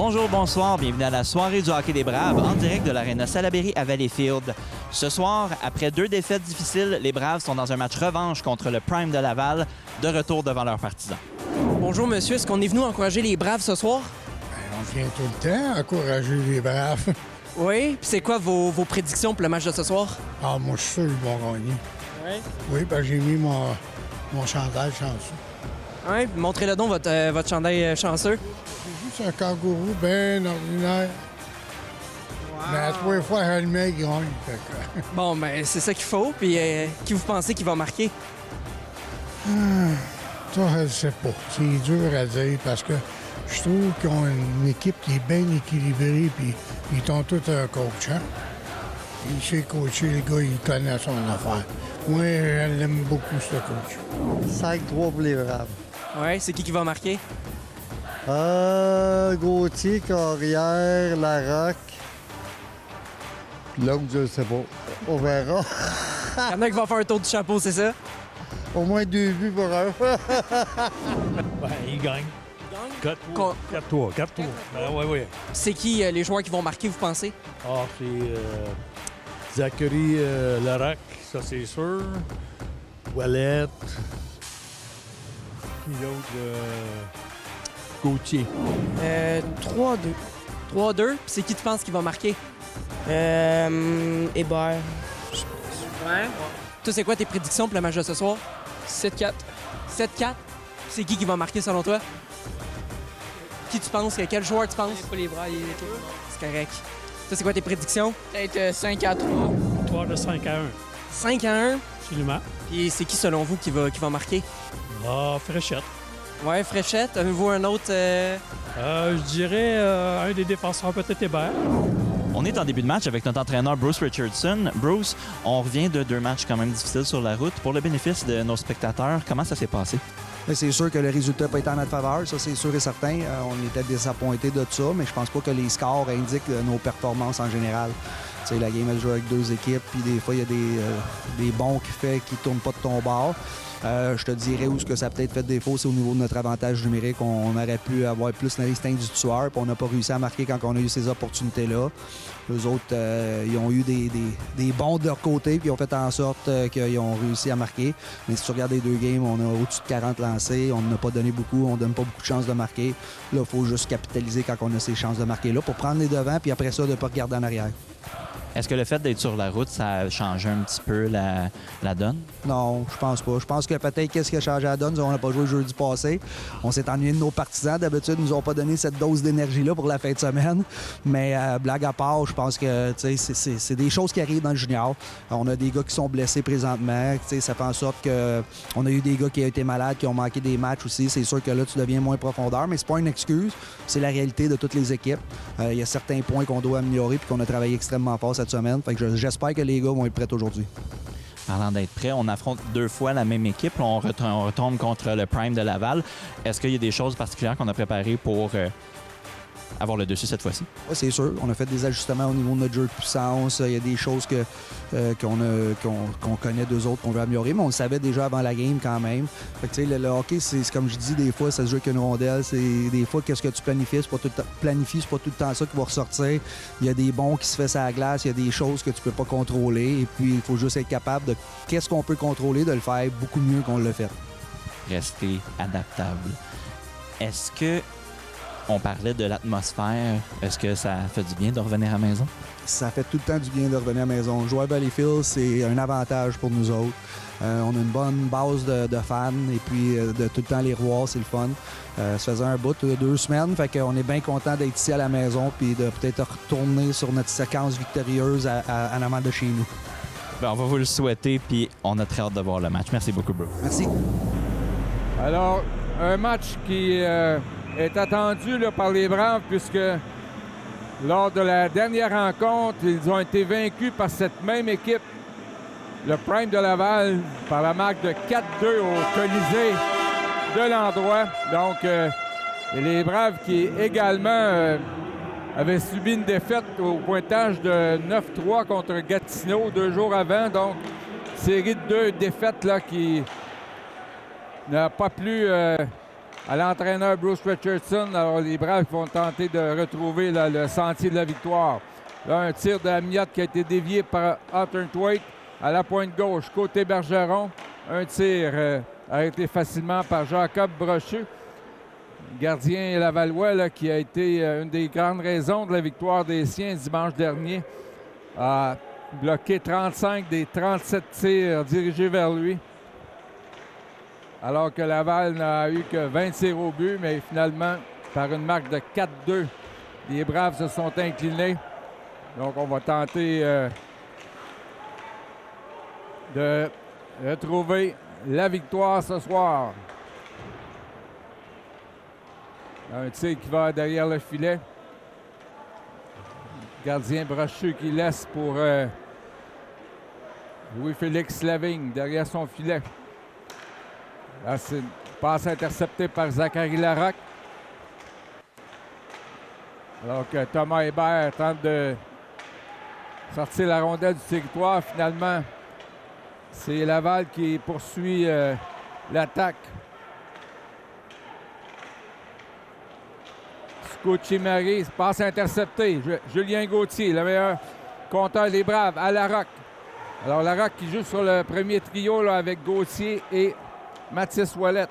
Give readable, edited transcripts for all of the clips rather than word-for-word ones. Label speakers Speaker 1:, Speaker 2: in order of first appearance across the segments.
Speaker 1: Bonjour, bonsoir, bienvenue à la soirée du hockey des Braves en direct de l'Arena Salaberry à Valleyfield. Ce soir, après 2 défaites difficiles, les Braves sont dans un match revanche contre le Prime de Laval, de retour devant leurs partisans.
Speaker 2: Bonjour monsieur, est-ce qu'on est venu encourager les Braves ce soir?
Speaker 3: On vient tout le temps encourager les Braves.
Speaker 2: Oui, puis c'est quoi vos prédictions pour le match de ce soir?
Speaker 3: Ah, moi, je suis sûr qu'ils vont gagner.
Speaker 2: Oui.
Speaker 3: Oui, parce que j'ai mis mon chandail chanceux.
Speaker 2: Oui, montrez-le donc votre chandail chanceux.
Speaker 3: C'est un kangourou bien ordinaire. Mais à 3 fois, Helmet, il gagne.
Speaker 2: Bon, ben c'est ça qu'il faut. Puis qui vous pensez qui va marquer?
Speaker 3: Ça, je sais pas. C'est dur à dire parce que je trouve qu'ils ont une équipe qui est bien équilibrée puis ils ont tous un coach. Hein? Il sait coacher, le gars, il connaît son affaire. Moi, je l'aime beaucoup, ce coach.
Speaker 4: 5-3 pour les Braves.
Speaker 2: Oui, c'est qui va marquer?
Speaker 4: Gauthier, Carrière, Larocque. L'autre, je sais pas. On verra.
Speaker 2: Il y en a qui va faire un tour du chapeau, c'est ça?
Speaker 4: Au moins 2 buts pour un.
Speaker 5: Ouais, il gagne. 4-3. Oui.
Speaker 2: C'est qui les joueurs qui vont marquer, vous pensez?
Speaker 5: Ah, c'est Zachary Larac, ça c'est sûr. Wallet. Qui l'autre? Gauthier.
Speaker 2: 3-2. 3-2. Puis c'est qui tu penses qui va marquer?
Speaker 6: Hébert.
Speaker 2: Ouais. Toi, c'est quoi tes prédictions pour le match de ce soir?
Speaker 6: 7-4.
Speaker 2: 7-4. C'est qui va marquer selon toi? Qui tu penses? Quel joueur tu penses?
Speaker 6: Pas les bras, il est tout.
Speaker 2: C'est correct. Toi, c'est quoi tes prédictions?
Speaker 6: Peut-être 5-3.
Speaker 5: Victoire de 5-1.
Speaker 2: 5-1.
Speaker 5: Absolument.
Speaker 2: Puis c'est qui selon vous qui va marquer?
Speaker 5: Ah, Fréchette.
Speaker 2: Ouais, Fréchette. Avez-vous un autre?
Speaker 5: Je dirais un des défenseurs, peut-être Hébert.
Speaker 1: On est en début de match avec notre entraîneur Bruce Richardson. Bruce, on revient de 2 matchs quand même difficiles sur la route. Pour le bénéfice de nos spectateurs, comment ça s'est passé?
Speaker 7: C'est sûr que le résultat n'a pas été en notre faveur, ça c'est sûr et certain. On était désappointés de ça, mais je pense pas que les scores indiquent nos performances en général. T'sais, la game, elle joue avec 2 équipes, puis des fois, il y a des bons qui tournent pas de ton bord. Je te dirais où ce que ça a peut-être fait défaut, c'est au niveau de notre avantage numérique. On aurait pu avoir plus l'instinct du tueur, puis on n'a pas réussi à marquer quand on a eu ces opportunités-là. Eux autres, ils ont eu des bons de leur côté, puis ils ont fait en sorte qu'ils ont réussi à marquer. Mais si tu regardes les 2 games, on a au-dessus de 40 lancés, on n'a pas donné beaucoup, on donne pas beaucoup de chances de marquer. Là, il faut juste capitaliser quand on a ces chances de marquer là pour prendre les devants, puis après ça, de ne pas regarder en arrière.
Speaker 1: Est-ce que le fait d'être sur la route, ça a changé un petit peu la donne?
Speaker 7: Non, je pense pas. Je pense que peut-être qu'est-ce qui a changé la donne, on n'a pas joué le jeudi passé. On s'est ennuyé de nos partisans. D'habitude, ils nous ont pas donné cette dose d'énergie-là pour la fin de semaine. Mais blague à part, je pense que c'est des choses qui arrivent dans le junior. On a des gars qui sont blessés présentement. Ça fait en sorte qu'on a eu des gars qui ont été malades, qui ont manqué des matchs aussi. C'est sûr que là, tu deviens moins profondeur, mais c'est pas une excuse. C'est la réalité de toutes les équipes. Il y a certains points qu'on doit améliorer puis qu'on a travaillé extrêmement fort cette semaine. Fait que j'espère que les gars vont être prêts aujourd'hui.
Speaker 1: Parlant d'être prêt, on affronte 2 fois la même équipe. On retombe contre le Prime de Laval. Est-ce qu'il y a des choses particulières qu'on a préparées pour avoir le dessus cette fois-ci?
Speaker 7: Oui, c'est sûr. On a fait des ajustements au niveau de notre jeu de puissance. Il y a des choses qu'on connaît d'eux autres, qu'on veut améliorer, mais on le savait déjà avant la game quand même. Fait que, le hockey, c'est comme je dis, des fois, ça se joue avec une rondelle. Des fois, qu'est-ce que tu planifies, c'est pas tout le temps ça qui va ressortir. Il y a des bons qui se fait sur la glace, il y a des choses que tu peux pas contrôler. Et puis, il faut juste être capable de qu'est-ce qu'on peut contrôler, de le faire beaucoup mieux qu'on l'a fait.
Speaker 1: Rester adaptable. Est-ce que on parlait de l'atmosphère. Est-ce que ça fait du bien de revenir à la maison?
Speaker 7: Ça fait tout le temps du bien de revenir à la maison. Jouer à Valleyfield, c'est un avantage pour nous autres. On a une bonne base de fans et puis de tout le temps les revoir, c'est le fun. Ça faisait un bout de 2 semaines, fait qu'on est bien content d'être ici à la maison puis de peut-être retourner sur notre séquence victorieuse en avant de chez nous.
Speaker 1: Bien, on va vous le souhaiter puis on a très hâte de voir le match. Merci beaucoup, bro.
Speaker 7: Merci.
Speaker 8: Alors, un match qui est attendu là, par les Braves puisque lors de la dernière rencontre, ils ont été vaincus par cette même équipe, le Prime de Laval, par la marque de 4-2 au Colisée de l'endroit. Donc, les Braves qui également avaient subi une défaite au pointage de 9-3 contre Gatineau 2 jours avant. Donc, série de 2 défaites là, qui n'a pas pu à l'entraîneur Bruce Richardson. Alors, les Braves vont tenter de retrouver là, le sentier de la victoire. Là, un tir de Amiot qui a été dévié par Otterthwaite à la pointe gauche, côté Bergeron. Un tir arrêté facilement par Jacob Brochu, gardien lavallois là, qui a été une des grandes raisons de la victoire des siens dimanche dernier. A bloqué 35 des 37 tirs dirigés vers lui. Alors que Laval n'a eu que 20 tirs au but, mais finalement, par une marque de 4-2, les Braves se sont inclinés. Donc, on va tenter de retrouver la victoire ce soir. Un tir qui va derrière le filet. Gardien Brochu qui laisse pour Louis-Félix Lavigne derrière son filet. Là, c'est une passe interceptée par Zachary Larocque. Alors que Thomas Hébert tente de sortir la rondelle du territoire. Finalement, c'est Laval qui poursuit l'attaque. Scucci-Marie, passe interceptée. Julien Gauthier, le meilleur compteur des Braves, à Larocque. Alors Larocque qui joue sur le premier trio là, avec Gauthier et Mathis Ouellette.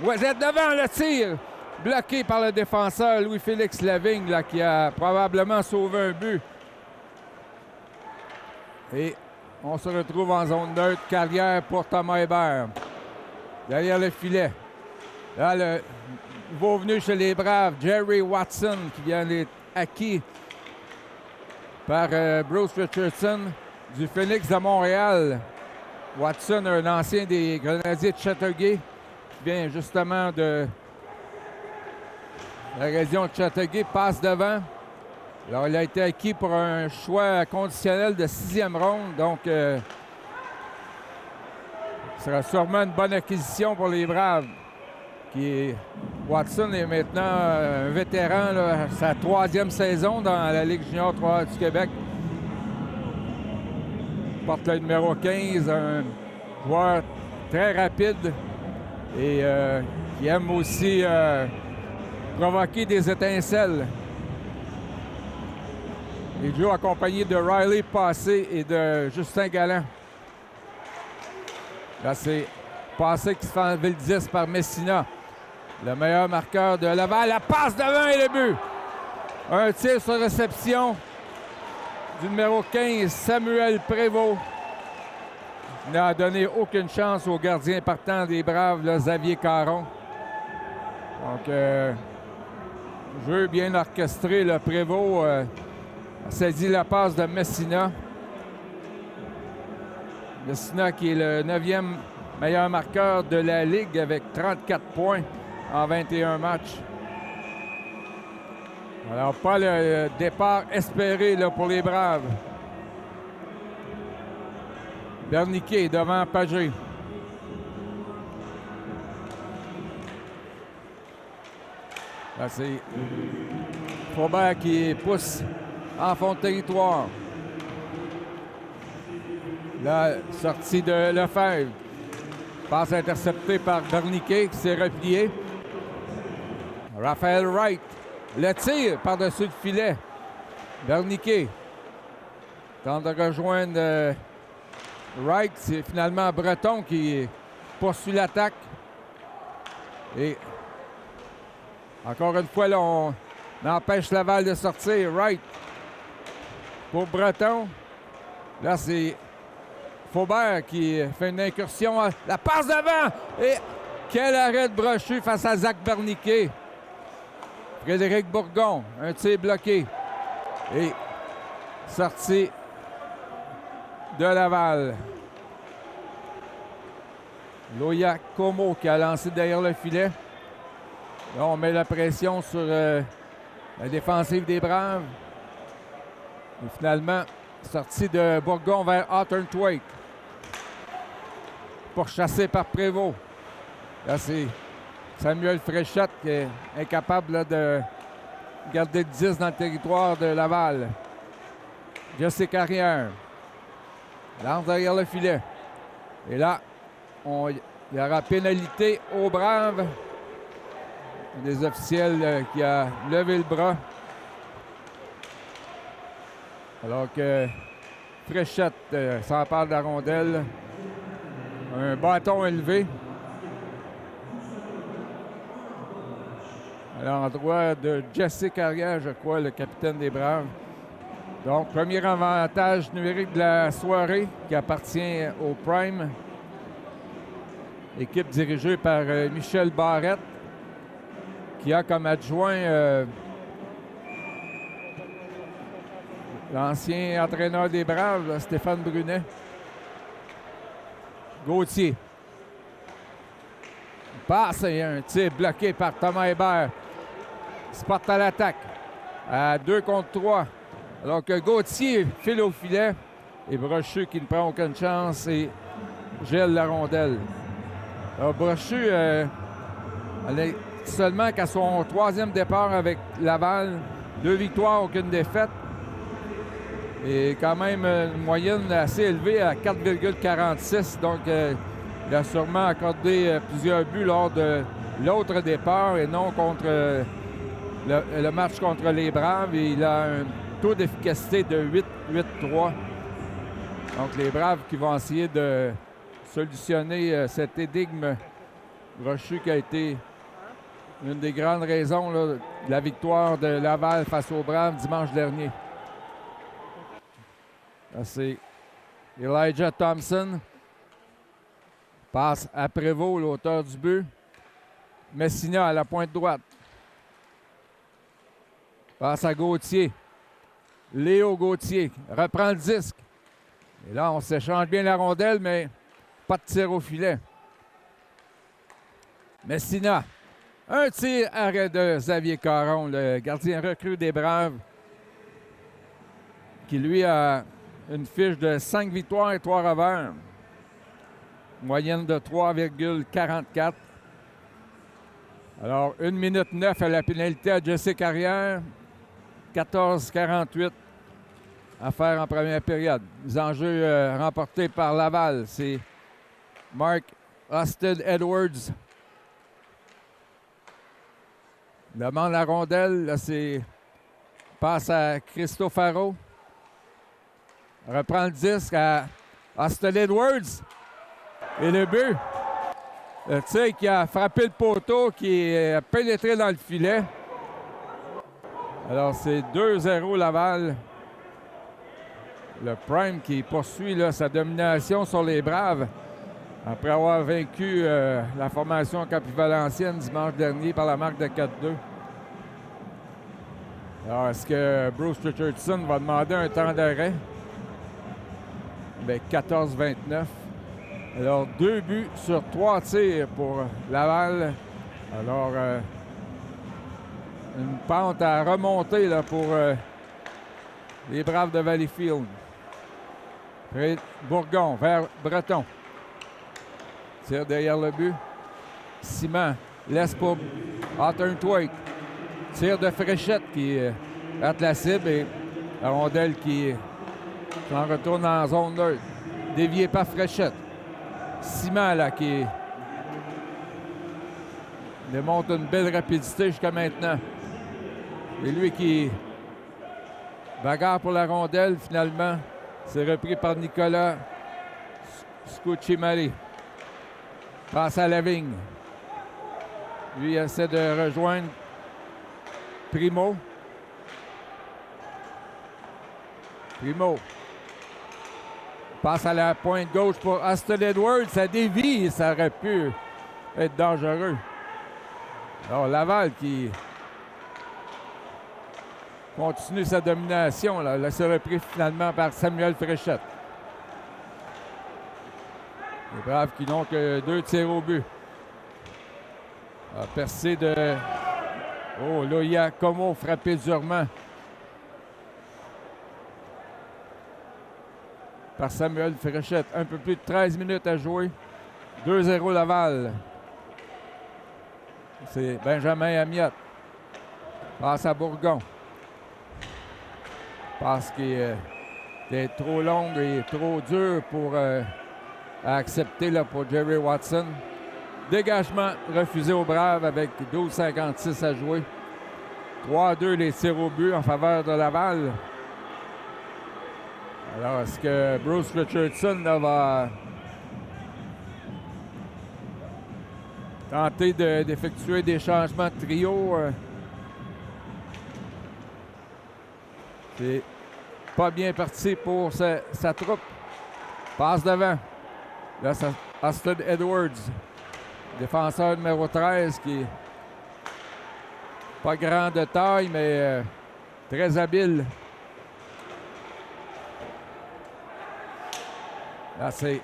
Speaker 8: Ouellette devant le tir, bloqué par le défenseur Louis-Félix Lavigne là, qui a probablement sauvé un but. Et on se retrouve en zone neutre, carrière pour Thomas Hébert. Derrière le filet. Là, le nouveau venu chez les Braves, Jerry Watson, qui vient d'être acquis par Bruce Richardson du Phoenix de Montréal. Watson, un ancien des Grenadiers de Châteauguay, qui vient justement de la région de Châteauguay, passe devant. Alors, il a été acquis pour un choix conditionnel de 6e ronde, donc ce sera sûrement une bonne acquisition pour les Braves. Watson est maintenant un vétéran, là, sa 3e saison dans la Ligue junior 3 du Québec. Il porte le numéro 15, un joueur très rapide et qui aime aussi provoquer des étincelles. Il joue accompagné de Riley Passé et de Justin Galland. Là, c'est Passé qui se fait enlever le 10 par Messina. Le meilleur marqueur de Laval. La passe devant et le but. Un tir sur réception du numéro 15, Samuel Prévost. Il n'a donné aucune chance au gardien partant des Braves, là, Xavier Caron. Donc, jeu bien orchestré. Le Prévost a saisi la passe de Messina. Messina qui est le 9e meilleur marqueur de la Ligue avec 34 points en 21 matchs. Alors, pas le départ espéré là, pour les Braves. Berniquet devant Pagé. Là, c'est Faubert qui pousse en fond de territoire. La sortie de Lefebvre. Passe interceptée par Berniquet qui s'est replié. Raphaël Wright. Le tir par-dessus le filet. Berniquet tente de rejoindre Wright. C'est finalement Breton qui poursuit l'attaque. Et encore une fois, là, on empêche Laval de sortir. Wright pour Breton. Là, c'est Faubert qui fait une incursion. La passe devant! Et quel arrêt de Brochu face à Zach Berniquet. Frédéric Bourgon, un tir bloqué. Et sortie de Laval. Loya Como qui a lancé derrière le filet. Là, on met la pression sur la défensive des Braves. Et finalement, sortie de Bourgon vers Otterthwaite. Pourchassé par Prévost. Là, c'est Samuel Fréchette qui est incapable là, de garder le 10 dans le territoire de Laval. Jesse Carrière. Lance derrière le filet. Et là, il y aura pénalité aux Braves. des officiels qui a levé le bras. Alors que Fréchette s'empare de la rondelle. Un bâton élevé. À l'endroit de Jesse Carrière, je crois, le capitaine des Braves. Donc, premier avantage numérique de la soirée qui appartient au Prime. Équipe dirigée par Michel Barrette, qui a comme adjoint l'ancien entraîneur des Braves, là, Stéphane Brunet. Gauthier. Passe et un tir bloqué par Thomas Hébert. Il se porte à l'attaque. À 2 contre 3. Alors que Gauthier file au filet. Et Brochu qui ne prend aucune chance et gèle la rondelle. Alors Brochu, elle est seulement qu'à son 3e départ avec Laval. 2 victoires, aucune défaite. Et quand même une moyenne assez élevée à 4,46. Donc, il a sûrement accordé plusieurs buts lors de l'autre départ et non contre le match contre les Braves. Et il a un taux d'efficacité de 8,3. Donc, les Braves qui vont essayer de solutionner cette énigme. Brochu qui a été une des grandes raisons là, de la victoire de Laval face aux Braves dimanche dernier. C'est Elijah Thompson. Passe à Prévost, l'auteur du but. Messina à la pointe droite. Passe à Gauthier. Léo Gauthier reprend le disque. Et là, on s'échange bien la rondelle, mais pas de tir au filet. Messina. Un tir arrêt de Xavier Caron, le gardien recru des Braves, qui lui a une fiche de 5 victoires et 3 revers. Moyenne de 3,44. Alors, 1 minute 9 à la pénalité à Jesse Carrière. 14,48 à faire en première période. Les enjeux remportés par Laval, c'est Mark Austin Edwards. Demande la rondelle, là, c'est passe à Cristofaro. Reprend le disque à Austin Edwards. Et le but. Le tir qui a frappé le poteau, qui a pénétré dans le filet. Alors, c'est 2-0 Laval. Le Prime qui poursuit là, sa domination sur les Braves après avoir vaincu la formation Capi-Valencienne dimanche dernier par la marque de 4-2. Alors, est-ce que Bruce Richardson va demander un temps d'arrêt? Bien, 14-29. Alors, 2 buts sur 3 tirs pour Laval. Alors, une pente à remonter là, pour les Braves de Valleyfield. Bourgon vers Breton. Tire derrière le but. Simon laisse pour Hawthorne Twake. Tire de Fréchette qui rate la cible et la rondelle qui s'en retourne en zone neutre. Dévié par Fréchette. Simon là qui démontre une belle rapidité jusqu'à maintenant. Et lui qui bagarre pour la rondelle finalement. C'est repris par Nicolas Scucimari. Passe à Lavigne. Lui essaie de rejoindre Primo. Primo. Passe à la pointe gauche pour Austin Edwards. Ça dévie. Ça aurait pu être dangereux. Alors Laval qui continue sa domination. Là, c'est repris finalement par Samuel Fréchette. Les Braves qui n'ont que 2 tirs au but. Percé de... Oh, Loya Como frappé durement par Samuel Fréchette. Un peu plus de 13 minutes à jouer. 2-0 Laval. C'est Benjamin Amiot. Passe à Bourgon. Passe qui est trop longue et trop dure pour à accepter là, pour Jerry Watson. Dégagement refusé aux Braves avec 12,56 à jouer. 3-2 les tirs au but en faveur de Laval. Alors, est-ce que Bruce Richardson là, va tenter d'effectuer des changements de trio? C'est pas bien parti pour sa troupe. Passe devant. Là, c'est Austin Edwards, défenseur numéro 13, qui est pas grand de taille, mais très habile. Là, c'est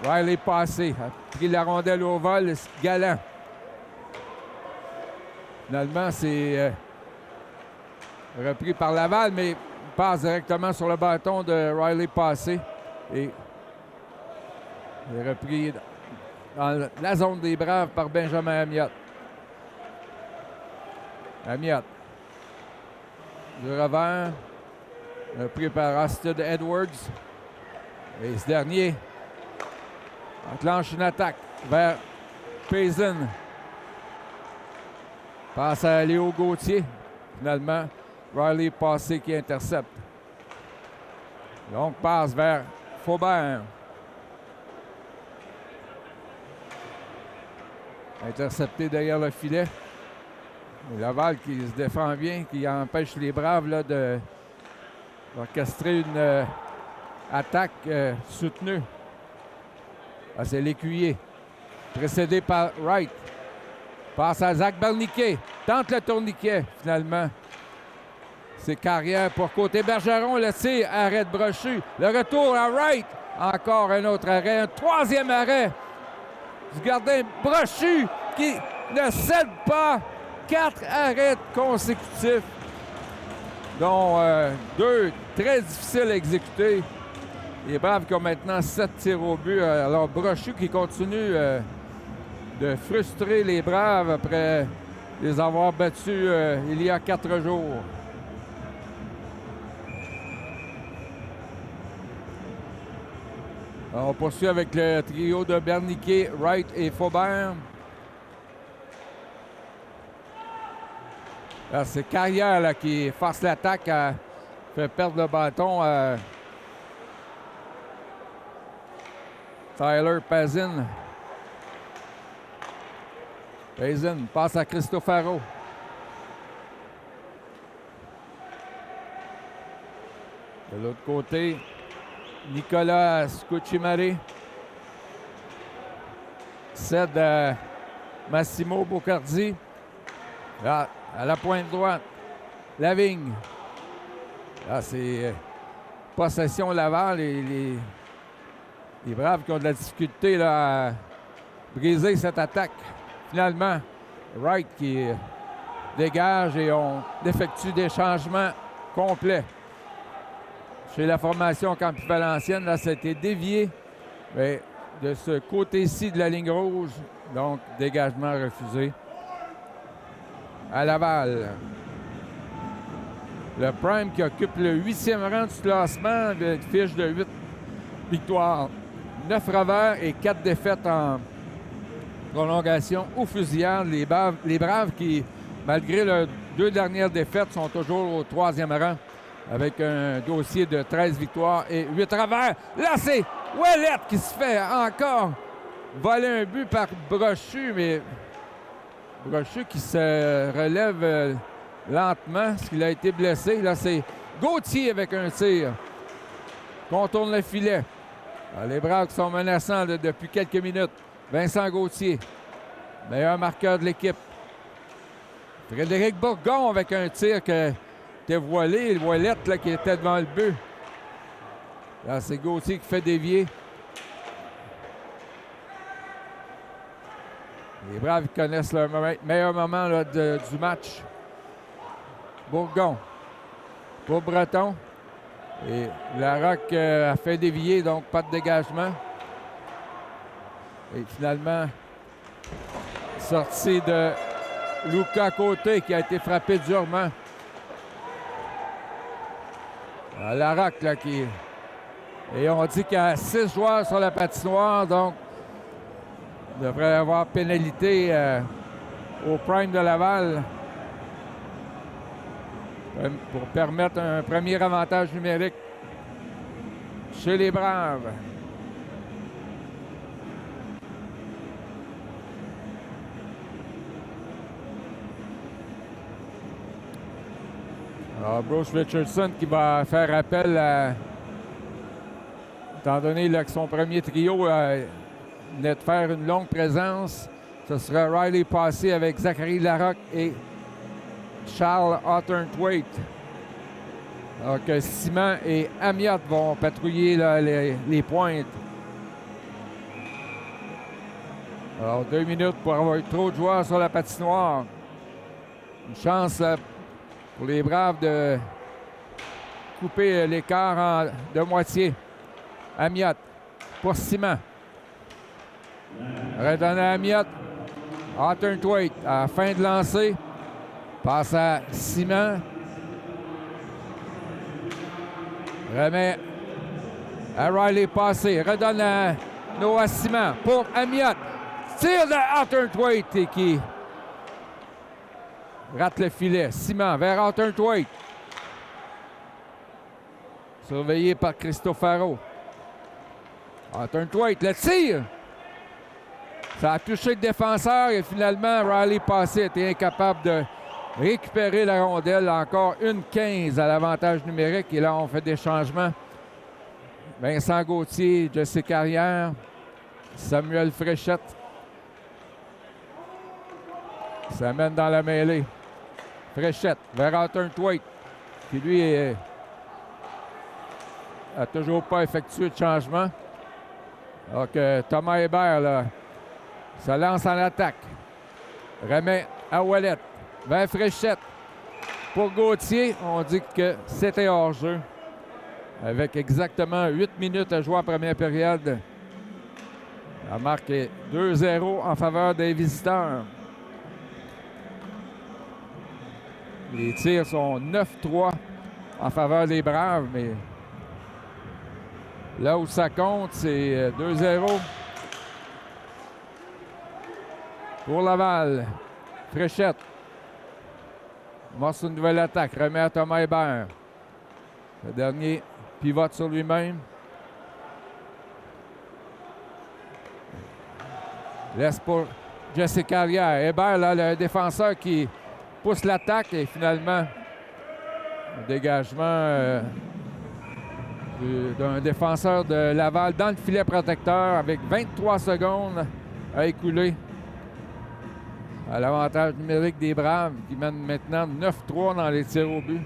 Speaker 8: Riley Passé. A pris la rondelle au vol, galant. Finalement, c'est repris par Laval, mais passe directement sur le bâton de Riley Passé. Et il est repris dans la zone des Braves par Benjamin Amiot. Amiot. Du revers. Repris par Austin Edwards. Et ce dernier enclenche une attaque vers Payson. Passe à Léo Gauthier. Finalement, Riley Passé qui intercepte. Donc, passe vers Faubert. Intercepté derrière le filet. Et Laval qui se défend bien, qui empêche les Braves là, d'orchestrer une attaque soutenue. Ah, c'est l'écuyer. Précédé par Wright. Passe à Zach Berniquet. Tente le tourniquet, finalement. C'est Carrière pour côté Bergeron. Le tir, arrêt de Brochu. Le retour à Wright. Encore un autre arrêt. Un troisième arrêt du gardien Brochu qui ne cède pas. 4 arrêts consécutifs, dont 2 très difficiles à exécuter. Les Braves qui ont maintenant 7 tirs au but. Alors Brochu qui continue de frustrer les Braves après les avoir battus il y a 4 jours. Alors, on poursuit avec le trio de Berniquet, Wright et Faubert. Là, c'est Carrière là, qui force l'attaque, fait perdre le bâton à Tyler Pazin. Pazin passe à Cristofaro. De l'autre côté, Nicolas Scucimare cède à Massimo Boccardi. Là, à la pointe droite, Lavigne. Là, c'est possession Laval. Les Braves qui ont de la difficulté là, à briser cette attaque. Finalement, Wright qui dégage et on effectue des changements complets. Chez la formation Campus Valenciennes, là, ça a été dévié. Mais de ce côté-ci de la ligne rouge, donc dégagement refusé. À Laval. Le Prime qui occupe le 8e rang du classement avec une fiche de 8 victoires, 9 revers et 4 défaites en prolongation ou fusillade. Les Braves qui, malgré leurs 2 dernières défaites, sont toujours au 3e rang avec un dossier de 13 victoires et 8 revers. Là, c'est Ouellette qui se fait encore voler un but par Brochu, mais Brochu qui se relève lentement parce qu'il a été blessé. Là, c'est Gauthier avec un tir. Contourne le filet. Alors, les Braves qui sont menaçants depuis quelques minutes. Vincent Gauthier, meilleur marqueur de l'équipe. Frédéric Bourgon avec un tir qui était voilé. Le Ouellette là, qui était devant le but. Là, c'est Gauthier qui fait dévier. Les Braves connaissent leur meilleur moment là, du match. Bourgon pour Breton. Et Larocque a fait dévier, donc pas de dégagement. Et finalement, sortie de Luca Côté qui a été frappé durement. Larocque là qui... Et on dit qu'il y a 6 joueurs sur la patinoire, donc devrait avoir pénalité au Prime de Laval pour permettre un premier avantage numérique chez les Braves. Alors, Bruce Richardson qui va faire appel à... Étant donné là, que son premier trio venait de faire une longue présence, ce sera Riley Passé avec Zachary Larocque et Charles Hawthorne-Thwaite. Donc, Simon et Amiot vont patrouiller là, les pointes. Alors, 2 minutes pour avoir eu trop de joueurs sur la patinoire. Une chance pour les Braves de couper l'écart de moitié. Amiot pour Simon. Redonné à Amiot. Hawthorne-Thwaite à la fin de lancer. Passe à Simon. Remet à Riley Passé. Redonne à Noah Simon pour Amiot. Tire de Hawthorne-Thwaite et qui rate le filet. Simon vers Hawthorne-Thwaite. Surveillé par Cristofaro. Hawthorne-Thwaite le tire. Ça a touché le défenseur et finalement Riley Passé était incapable de récupérer la rondelle. Encore une 15 à l'avantage numérique. Et là, on fait des changements. Vincent Gauthier, Jesse Carrière, Samuel Fréchette s'amène dans la mêlée. Fréchette vers Hawthorne-Thwaite qui lui a toujours pas effectué de changement. Donc Thomas Hébert là, se lance en attaque. Remet à Ouellet. Vers Fréchette. Pour Gauthier, on dit que c'était hors-jeu. Avec exactement 8 minutes à jouer en première période. La marque est 2-0 en faveur des visiteurs. Les tirs sont 9-3 en faveur des Braves, mais là où ça compte, c'est 2-0 pour Laval. Fréchette. Morce une nouvelle attaque. Remet à Thomas Hébert. Le dernier pivote sur lui-même. Laisse pour Jesse Carrière. Hébert, là, le défenseur qui pousse l'attaque et finalement, le dégagement d'un défenseur de Laval dans le filet protecteur avec 23 secondes à écouler. À l'avantage numérique des Braves qui mènent maintenant 9-3 dans les tirs au but.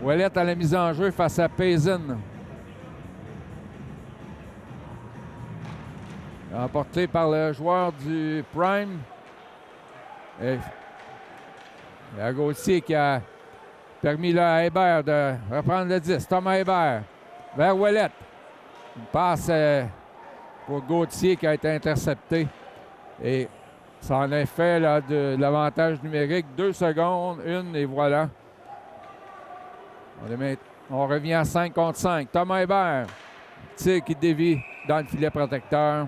Speaker 8: Ouellet à la mise en jeu face à Payson. Emporté par le joueur du Prime. Et à Gauthier qui a permis là, à Hébert de reprendre le 10. Thomas Hébert vers Ouellet. Une passe pour Gauthier qui a été intercepté. Et ça en a fait là, de l'avantage numérique. 2 secondes, une et voilà. On revient à 5 contre 5. Thomas Hébert, tir qui dévie dans le filet protecteur.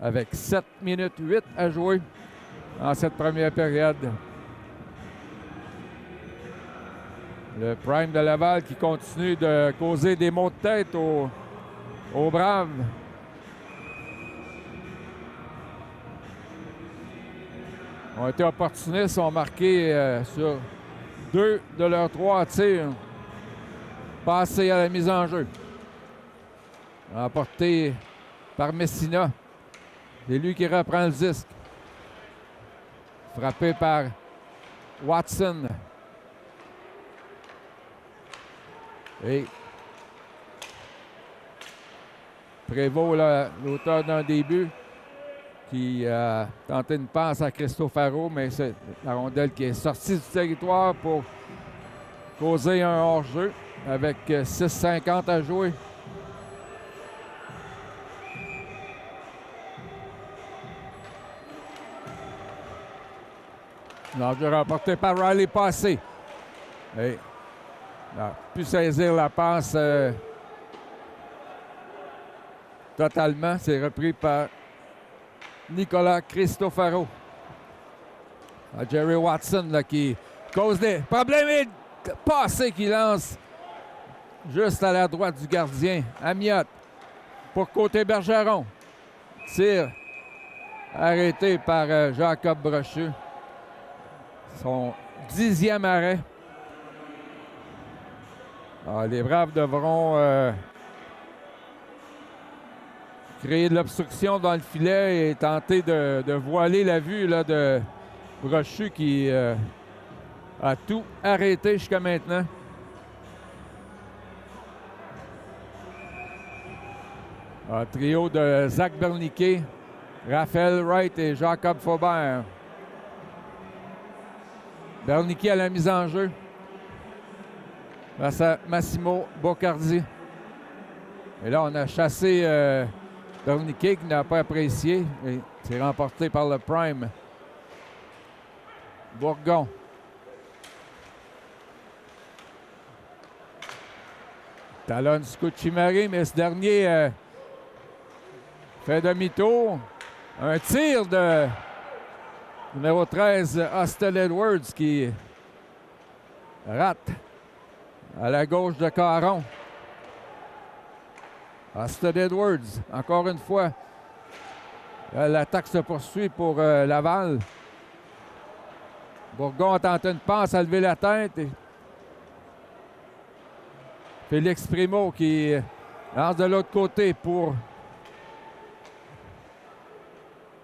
Speaker 8: Avec 7 minutes 8 à jouer en cette première période. Le Prime de Laval qui continue de causer des maux de tête aux Braves. Ont été opportunistes, ont marqué sur 2 de leurs 3 tirs passés à la mise en jeu. Emporté par Messina. C'est lui qui reprend le disque. Frappé par Watson. Et Prévost, l'auteur d'un début, qui a tenté une passe à Cristofaro, mais c'est la rondelle qui est sortie du territoire pour causer un hors-jeu avec 6,50 à jouer. L'enjeu remporté par Riley Passé. Et il a pu saisir la passe totalement. C'est repris par Nicolas Cristofaro. Jerry Watson là, qui cause des problèmes et passé qui lance juste à la droite du gardien. Amiot pour côté Bergeron. Tir arrêté par Jacob Brochu. Son 10e arrêt. Alors, les Braves devront créer de l'obstruction dans le filet et tenter de voiler la vue là, de Brochu qui a tout arrêté jusqu'à maintenant. Un trio de Zach Berniquet, Raphaël Wright et Jacob Faubert. Berniquet à la mise en jeu face à Massimo Boccardi. Et là, on a chassé Berniquet qui n'a pas apprécié. Et c'est remporté par le Prime. Bourgon. Talonne Scucimari, mais ce dernier fait demi-tour. Un tir de numéro 13, Austin Edwards, qui rate à la gauche de Caron. Austin Edwards, encore une fois. L'attaque se poursuit pour Laval. Bourgon a tenté une passe à lever la tête. Et Félix Primo qui lance de l'autre côté pour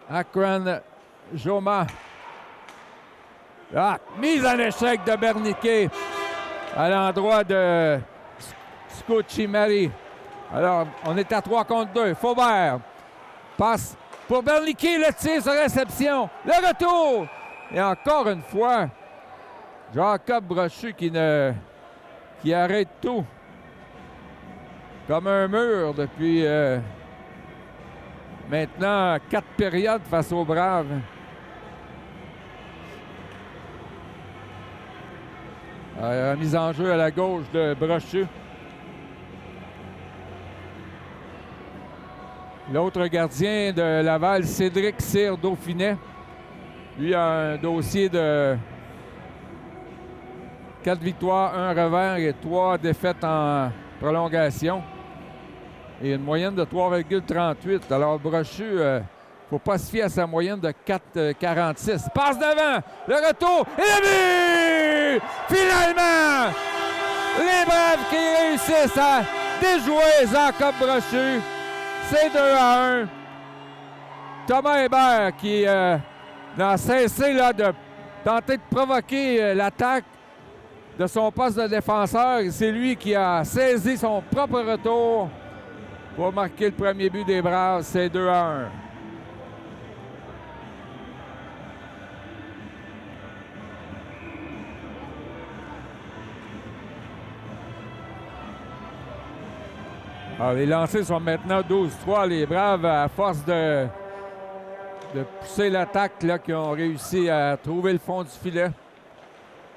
Speaker 8: Akran Joma. Ah, mise en échec de Berniquet à l'endroit de Scucimari. Alors, on est à 3 contre 2. Faubert passe pour Berniquet. Le tir sur réception. Le retour. Et encore une fois, Jacob Brochu qui arrête tout. Comme un mur depuis maintenant 4 périodes face aux Braves. Mise en jeu à la gauche de Brochu. L'autre gardien de Laval, Cédric Cyr Dauphinet. Lui a un dossier de 4 victoires, 1 revers et 3 défaites en prolongation. Et une moyenne de 3,38. Alors Brochu, il ne faut pas se fier à sa moyenne de 4,46. Passe devant, le retour et le but! Finalement, les Braves qui réussissent à déjouer Jacob Brochu. C'est 2-1. Thomas Hébert qui n'a cessé là, de tenter de provoquer l'attaque de son poste de défenseur. C'est lui qui a saisi son propre retour pour marquer le premier but des Braves. C'est 2-1. Alors, les lancers sont maintenant 12-3. Les Braves, à force de pousser l'attaque, là, qui ont réussi à trouver le fond du filet.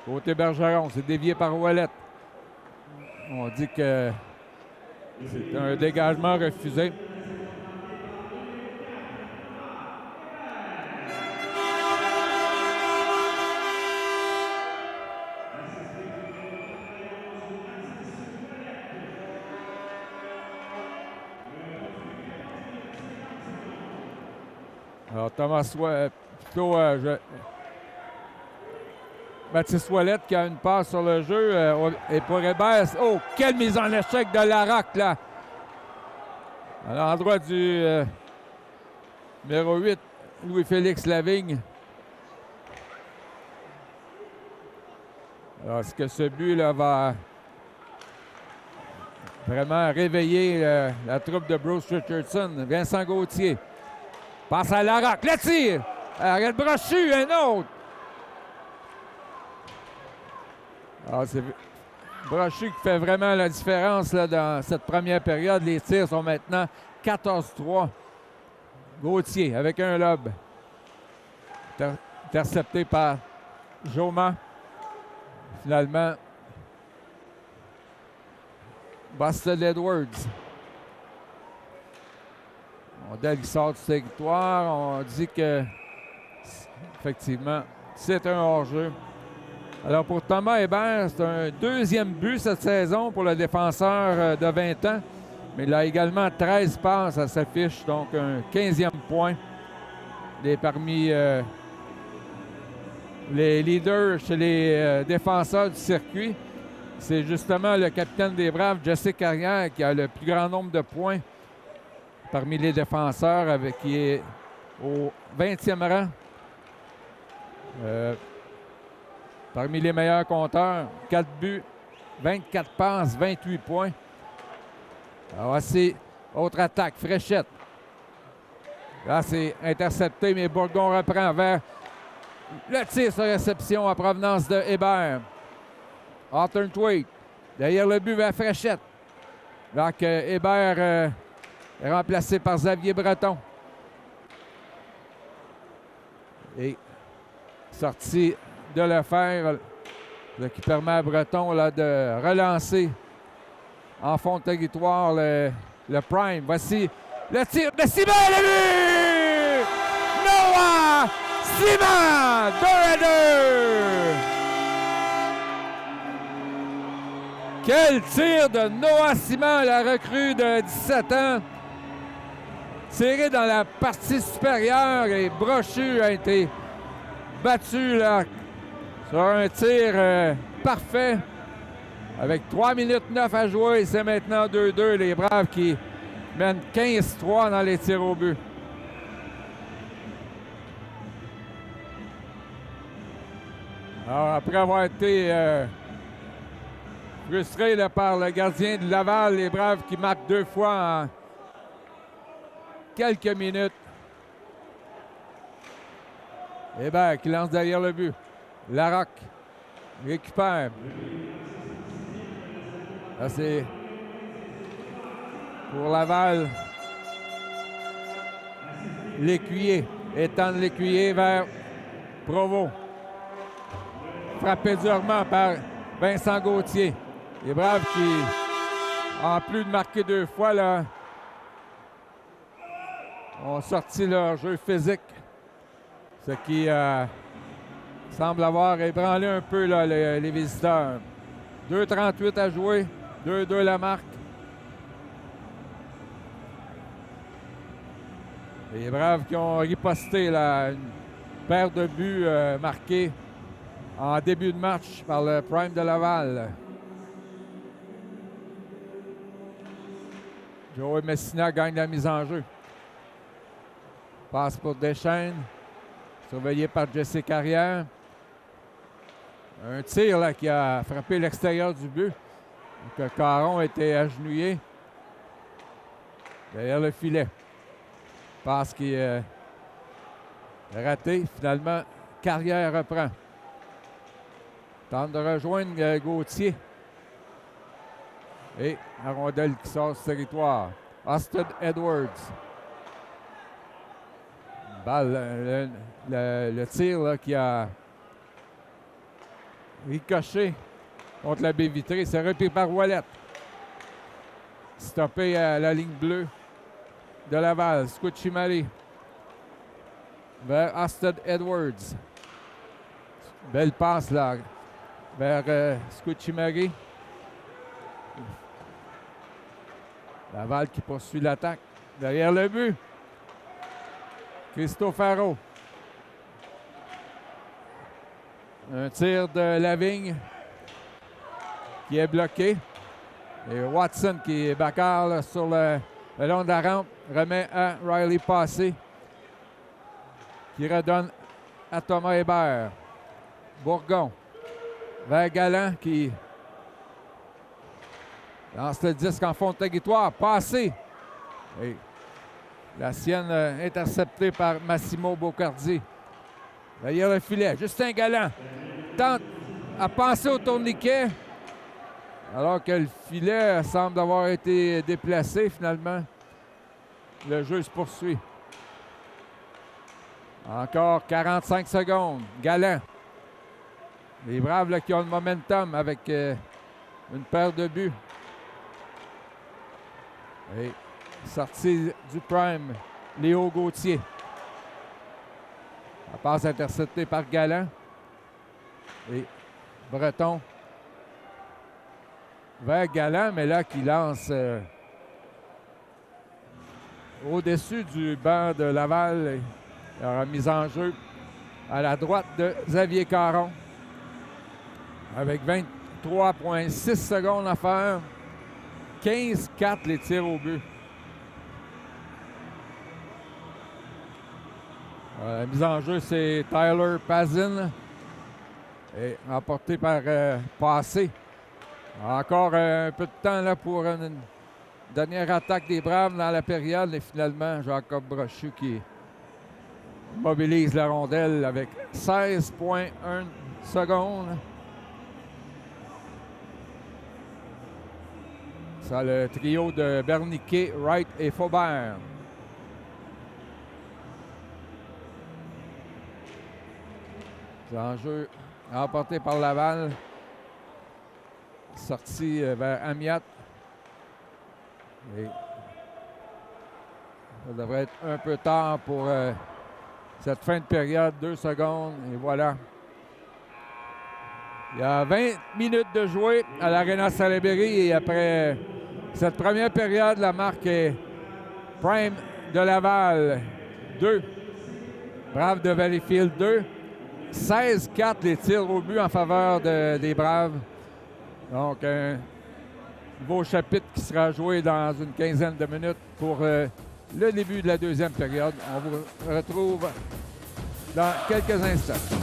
Speaker 8: Côté Bergeron, c'est dévié par Ouellette. On dit que c'est un dégagement refusé. Alors, Mathis Ouellette qui a une passe sur le jeu. Et pour Hébert, oh, quelle mise en échec de Larocque, là! À l'endroit du numéro 8, Louis-Félix Lavigne. Alors, est-ce que ce but-là va vraiment réveiller la troupe de Bruce Richardson? Vincent Gauthier passe à Larocque, le tir! Arrête Brochu, un autre! Alors, c'est Brochu qui fait vraiment la différence là, dans cette première période. Les tirs sont maintenant 14-3. Gauthier avec un lob. Intercepté par Joma. Finalement, Boston Edwards. Rondelle qui sort du territoire. On dit que, effectivement, c'est un hors-jeu. Alors, pour Thomas Hébert, c'est un deuxième but cette saison pour le défenseur de 20 ans. Mais il a également 13 passes à sa fiche, donc un 15e point. Il est parmi les leaders chez les défenseurs du circuit. C'est justement le capitaine des Braves, Jesse Carrière, qui a le plus grand nombre de points parmi les défenseurs, qui est au 20e rang. Parmi les meilleurs compteurs, 4 buts, 24 passes, 28 points. Alors, c'est autre attaque, Fréchette. Là, c'est intercepté, mais Bourgon reprend vers le tir sur réception en provenance de Hébert. Arthur Tweed, derrière le but vers Fréchette. Alors que Hébert est remplacé par Xavier Breton. Et sortie de Lefebvre, qui permet à Breton là, de relancer en fond de territoire le prime. Voici le tir de Simon, le but! Noah Simon, 2-2! Quel tir de Noah Simon, la recrue de 17 ans. Tiré dans la partie supérieure et Brochu a été battu là, sur un tir parfait. Avec 3 minutes 9 à jouer, c'est maintenant 2-2. Les Braves qui mènent 15-3 dans les tirs au but. Alors, après avoir été frustré là, par le gardien de Laval, les Braves qui marquent 2 fois en quelques minutes. Hébert qui lance derrière le but. Larocque récupère. Là, c'est pour Laval. L'écuyer. Étendre l'écuyer vers Provo. Frappé durement par Vincent Gauthier. Les Braves qui, en plus de marquer 2 fois, là, ont sorti leur jeu physique. Ce qui semble avoir ébranlé un peu là, les visiteurs. 2,38 à jouer. 2-2 la marque. Les Braves qui ont riposté là, une paire de buts marqués en début de match par le Prime de Laval. Joey Messina gagne la mise en jeu. Passe pour Deschênes. Surveillé par Jesse Carrière. Un tir là, qui a frappé l'extérieur du but. Donc, Caron était agenouillé derrière le filet. Passe qui est raté. Finalement, Carrière reprend. Tente de rejoindre Gauthier. Et la rondelle qui sort du territoire. Austin Edwards. Balle, le tir là, qui a ricoché contre la baie vitrée. C'est repris par Ouellet. Stoppé à la ligne bleue de Laval. Scucimari vers Austin Edwards. Belle passe là vers Scucimari. Laval qui poursuit l'attaque. Derrière le but. Cristofaro. Un tir de Lavigne qui est bloqué. Et Watson qui est bagarre sur le long de la rampe. Remet à Riley Passé. Qui redonne à Thomas Hébert. Bourgon. Vers Galland qui lance le disque en fond de territoire. Passé. Et la sienne interceptée par Massimo Boccardi. Derrière le filet. Justin Galland tente à passer au tourniquet. Alors que le filet semble avoir été déplacé finalement. Le jeu se poursuit. Encore 45 secondes. Galland. Les Braves là, qui ont le momentum avec une paire de buts. Et sortie du prime Léo Gauthier. La passe interceptée par Galland. Et Breton vers Galland, mais là qui lance au-dessus du banc de Laval. Il y aura mise en jeu à la droite de Xavier Caron. Avec 23,6 secondes à faire. 15-4 les tirs au but. La mise en jeu, c'est Tyler Pazin. Et emporté par Passé. Encore un peu de temps là pour une dernière attaque des Braves dans la période. Et finalement, Jacob Brochu qui mobilise la rondelle avec 16,1 secondes. Ça, le trio de Berniquet, Wright et Faubert. L'enjeu emporté par Laval. Sorti vers Amiat. Et ça devrait être un peu tard pour cette fin de période. 2 secondes et voilà. Il y a 20 minutes de jouer à l'Arena Salaberry et après cette première période, la marque est Prime de Laval 2. Braves de Valleyfield 2. 16-4 les tirs au but en faveur des Braves. Donc, un beau chapitre qui sera joué dans une quinzaine de minutes pour le début de la deuxième période. On vous retrouve dans quelques instants.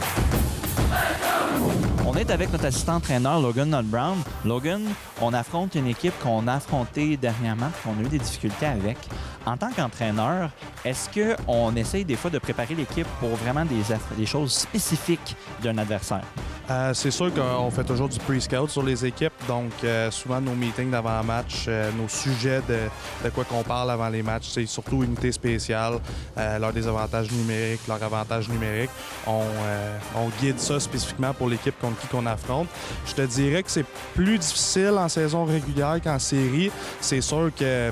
Speaker 1: On est avec notre assistant-entraîneur Logan Nutt-Brown. Logan, on affronte une équipe qu'on a affrontée dernièrement, qu'on a eu des difficultés avec. En tant qu'entraîneur, est-ce qu'on essaye des fois de préparer l'équipe pour vraiment des choses spécifiques d'un adversaire?
Speaker 9: C'est sûr qu'on fait toujours du pre-scout sur les équipes, donc souvent nos meetings d'avant-match, nos sujets de quoi qu'on parle avant les matchs, c'est surtout unité spéciale, leurs désavantages numériques, leurs avantages numériques. On guide ça spécifiquement pour l'équipe contre qui qu'on affronte. Je te dirais que c'est plus difficile en saison régulière qu'en série. C'est sûr que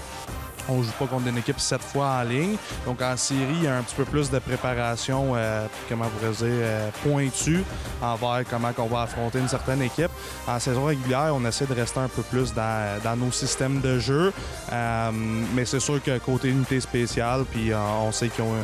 Speaker 9: on ne joue pas contre une équipe 7 fois en ligne. Donc, en série, il y a un petit peu plus de préparation, comment on pourrait dire, pointue envers comment on va affronter une certaine équipe. En saison régulière, on essaie de rester un peu plus dans nos systèmes de jeu. Mais c'est sûr que côté unité spéciale, puis on sait qu'ils ont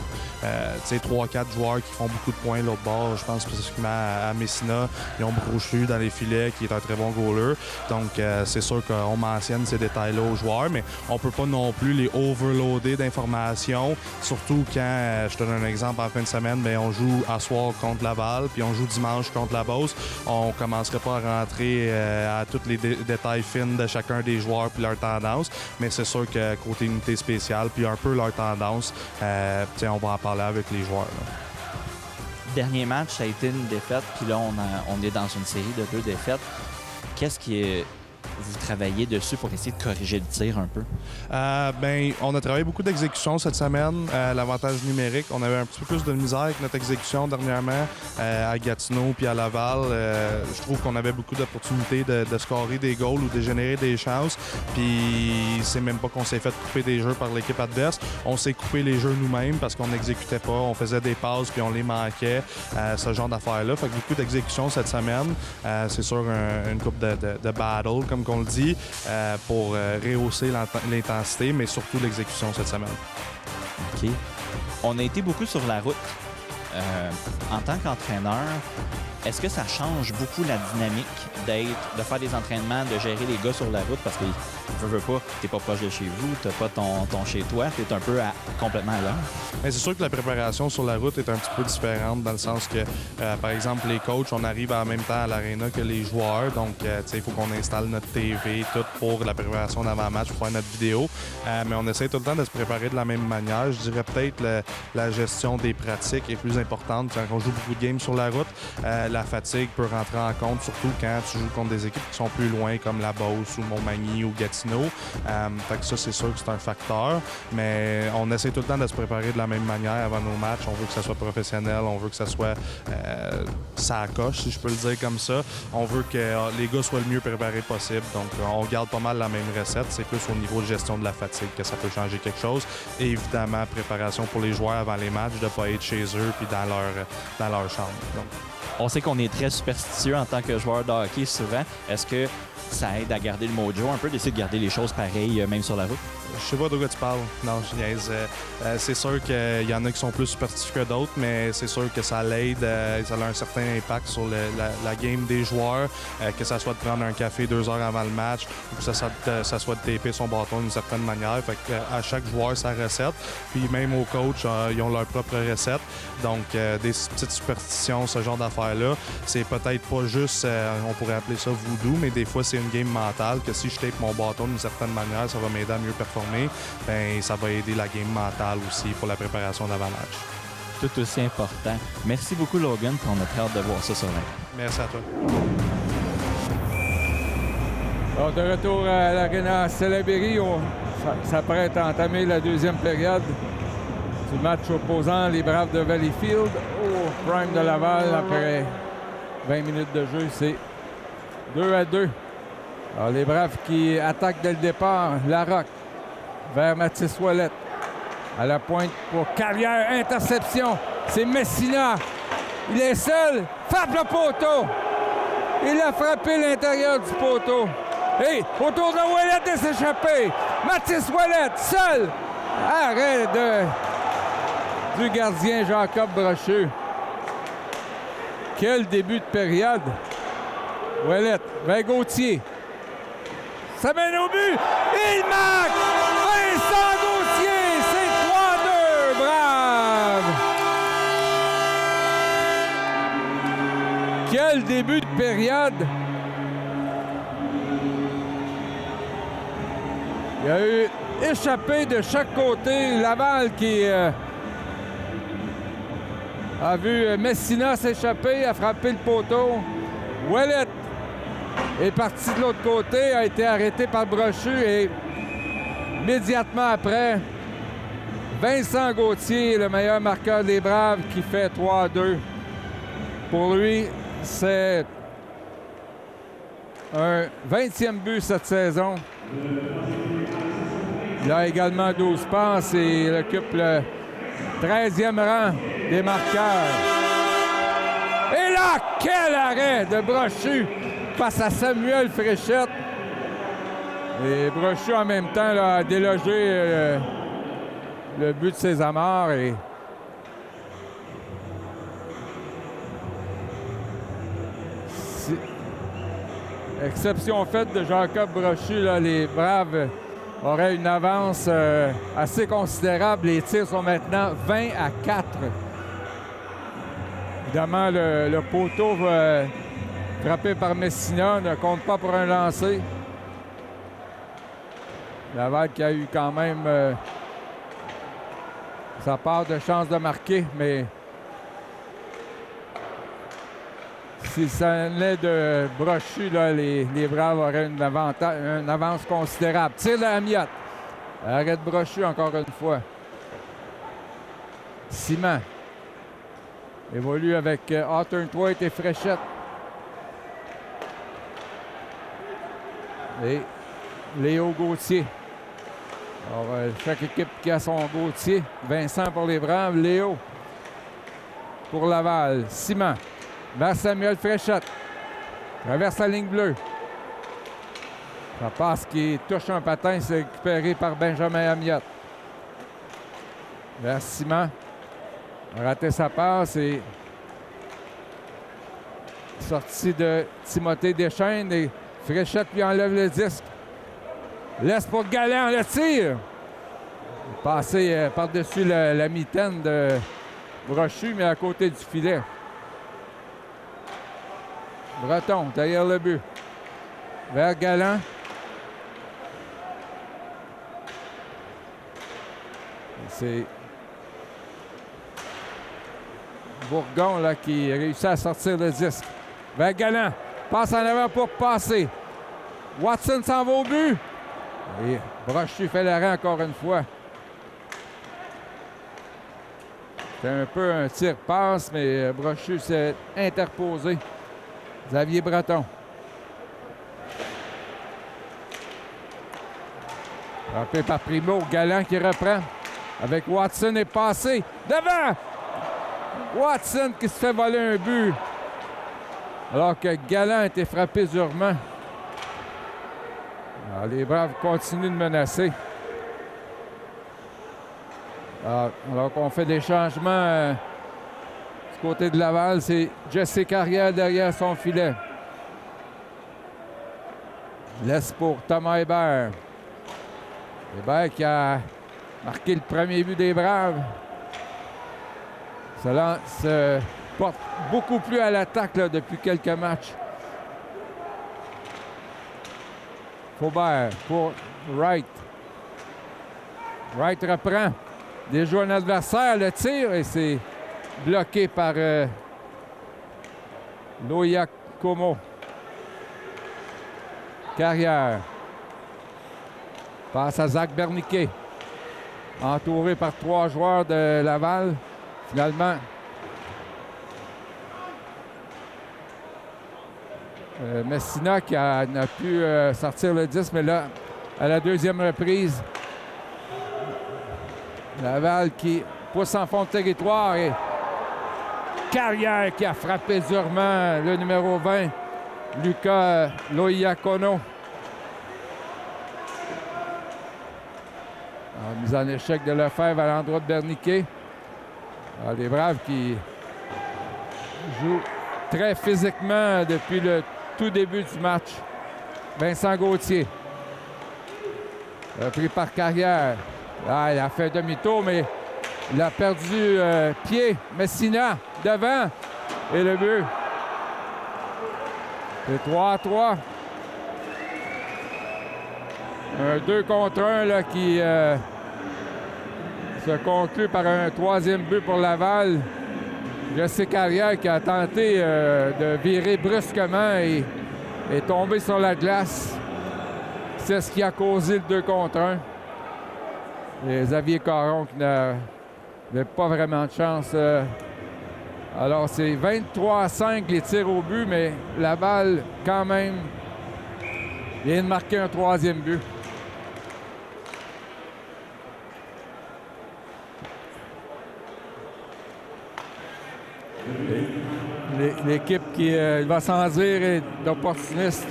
Speaker 9: 3-4 joueurs qui font beaucoup de points l'autre bord. Je pense spécifiquement à Messina. Ils ont Brochu dans les filets, qui est un très bon goaler. Donc, c'est sûr qu'on mentionne ces détails-là aux joueurs, mais on peut pas non plus les overloader d'informations, surtout quand, je te donne un exemple, en fin de semaine, bien, on joue à soir contre Laval, puis on joue dimanche contre la Beauce. On ne commencerait pas à rentrer à tous les détails fins de chacun des joueurs puis leur tendance, mais c'est sûr que côté unité spéciale, puis un peu leur tendance, on va en parler avec les joueurs. Là.
Speaker 1: Dernier match, ça a été une défaite, puis là, on est dans une série de 2 défaites. Qu'est-ce qui est... Vous travaillez dessus pour essayer de corriger le tir un peu?
Speaker 9: On a travaillé beaucoup d'exécution cette semaine. L'avantage numérique, on avait un petit peu plus de misère avec notre exécution dernièrement à Gatineau puis à Laval. Je trouve qu'on avait beaucoup d'opportunités de scorer des goals ou de générer des chances. Puis c'est même pas qu'on s'est fait couper des jeux par l'équipe adverse. On s'est coupé les jeux nous-mêmes parce qu'on n'exécutait pas. On faisait des passes puis on les manquait. Ce genre d'affaires-là. Fait que beaucoup d'exécution cette semaine. C'est sûr une coupe de battle, comme qu'on le dit, pour rehausser l'intensité, mais surtout l'exécution cette semaine.
Speaker 1: OK. On a été beaucoup sur la route. En tant qu'entraîneur, est-ce que ça change beaucoup la dynamique de faire des entraînements, de gérer les gars sur la route? Parce que, veux pas, t'es pas proche de chez vous, t'as pas ton chez-toi, t'es un peu complètement ailleurs.
Speaker 9: Mais c'est sûr que la préparation sur la route est un petit peu différente dans le sens que, par exemple, les coachs, on arrive en même temps à l'aréna que les joueurs. Donc, il faut qu'on installe notre TV, tout pour la préparation d'avant-match, pour faire notre vidéo. Mais on essaie tout le temps de se préparer de la même manière. Je dirais peut-être la gestion des pratiques est plus importante quand on joue beaucoup de games sur la route. la fatigue peut rentrer en compte, surtout quand tu joues contre des équipes qui sont plus loin, comme la Beauce ou Montmagny ou Gatineau. Fait que ça, c'est sûr que c'est un facteur. Mais on essaie tout le temps de se préparer de la même manière avant nos matchs. On veut que ça soit professionnel, on veut que ça soit ça coche, si je peux le dire comme ça. On veut que les gars soient le mieux préparés possible. Donc, on garde pas mal la même recette. C'est plus au niveau de gestion de la fatigue que ça peut changer quelque chose. Et évidemment, préparation pour les joueurs avant les matchs, de ne pas être chez eux puis dans leur chambre. Donc.
Speaker 1: On sait qu'on est très superstitieux en tant que joueur de hockey souvent. Est-ce que ça aide à garder le mojo un peu, d'essayer de garder les choses pareilles, même sur la route?
Speaker 9: Je sais pas de quoi tu parles. Non, je niaise. C'est sûr qu'il y en a qui sont plus superstitieux que d'autres, mais c'est sûr que ça l'aide. Ça a un certain impact sur la game des joueurs, que ça soit de prendre un café 2 heures avant le match, ou que ça soit de taper son bâton d'une certaine manière. Fait que, à chaque joueur, sa recette. Puis même aux coachs, ils ont leur propre recette. Donc, des petites superstitions, ce genre d'affaires-là, c'est peut-être pas juste, on pourrait appeler ça voodoo, mais des fois, c'est une game mentale que si je tape mon bâton d'une certaine manière, ça va m'aider à mieux performer. Bien, ça va aider la game mentale aussi pour la préparation d'avant-match.
Speaker 1: Tout aussi important. Merci beaucoup, Logan, puis on a très hâte de voir ça sur l'écran.
Speaker 9: Merci à toi.
Speaker 8: Alors, de retour à l'Arena Salaberry, on s'apprête à entamer la deuxième période du match opposant les Braves de Valleyfield au Prime de Laval. Après 20 minutes de jeu, c'est 2-2. Alors, les Braves qui attaquent dès le départ. Larocque vers Mathis Ouellette. À la pointe pour Carrière. Interception. C'est Messina. Il est seul. Frappe le poteau. Il a frappé l'intérieur du poteau. Et autour de Ouellette de s'échapper. Mathis Ouellette, seul. Arrêt du gardien Jacob Brochu. Quel début de période. Ouellette vers Gauthier. Ça mène au but. Il marque! Vincent Gauthier! C'est 3-2, Braves! Quel début de période! Il y a eu échappé de chaque côté. Laval qui a vu Messina s'échapper, a frappé le poteau. Ouellette est parti de l'autre côté, a été arrêté par Brochu et immédiatement après, Vincent Gauthier, le meilleur marqueur des Braves, qui fait 3-2. Pour lui, c'est un 20e but cette saison. Il a également 12 passes et il occupe le 13e rang des marqueurs. Et là, quel arrêt de Brochu face à Samuel Fréchette. Et Brochu, en même temps, là, a délogé le but de ses amarres. Et exception faite de Jacob Brochu, là, les Braves auraient une avance assez considérable. Les tirs sont maintenant 20-4. Évidemment, le poteau frappé par Messina ne compte pas pour un lancer. Laval qui a eu quand même sa part de chance de marquer, mais si ça venait de Brochu, là, les Braves auraient une avance considérable. Tire de Amiotte. Arrête Brochu encore une fois. Simon évolue avec Hawthorne Thwaites et Fréchette. Et Léo Gauthier. Alors, chaque équipe qui a son Gauthier. Vincent pour les Braves, Léo pour Laval. Simon vers Samuel Fréchette. Traverse la ligne bleue. Ça passe qui touche un patin, c'est récupéré par Benjamin Amiotte. Vers Simon. A raté sa passe et sortie de Timothée Deschênes et Fréchette lui enlève le disque. Laisse pour Galland le tir. Passé par-dessus la mitaine de Brochu, mais à côté du filet. Breton derrière le but. Vers Galland. C'est Bourgon là, qui réussit à sortir le disque. Vers Galland. Passe en avant pour passer. Watson s'en va au but. Et Brochu fait l'arrêt encore une fois. C'est un peu un tir-passe, mais Brochu s'est interposé. Xavier Breton. Frappé par Primo. Galland qui reprend. Avec Watson est passé. Devant! Watson qui se fait voler un but. Alors que Galland a été frappé durement. Alors, les Braves continuent de menacer. Alors qu'on fait des changements du côté de Laval, c'est Jesse Carrière derrière son filet. Laisse pour Thomas Hébert. Hébert qui a marqué le premier but des Braves. Cela se porte beaucoup plus à l'attaque depuis quelques matchs. Faubert pour Wright. Wright reprend. Déjoue un adversaire, le tir, et c'est bloqué par Loïa Como. Carrière. Passe à Zach Berniquet. Entouré par 3 joueurs de Laval. Finalement, Messina qui n'a pu sortir le 10, mais là, à la deuxième reprise, Laval qui pousse en fond de territoire et Carrière qui a frappé durement le numéro 20, Lucas Loiacono. Mise en échec de Lefebvre à l'endroit de Berniquet. Alors, les Braves qui jouent très physiquement depuis le tout début du match. Vincent Gauthier. Pris par Carrière. Là, il a fait demi-tour, mais il a perdu pied. Messina devant. Et le but. C'est 3-3. Un 2 contre 1 là, qui se conclut par un 3e but pour Laval. Jesse Carrière qui a tenté de virer brusquement et est tombé sur la glace. C'est ce qui a causé le 2 contre 1. Et Xavier Caron qui n'avait pas vraiment de chance. Alors c'est 23-5 les tirs au but, mais Laval quand même vient de marquer un 3e but. L'équipe qui va sans dire est d'opportuniste.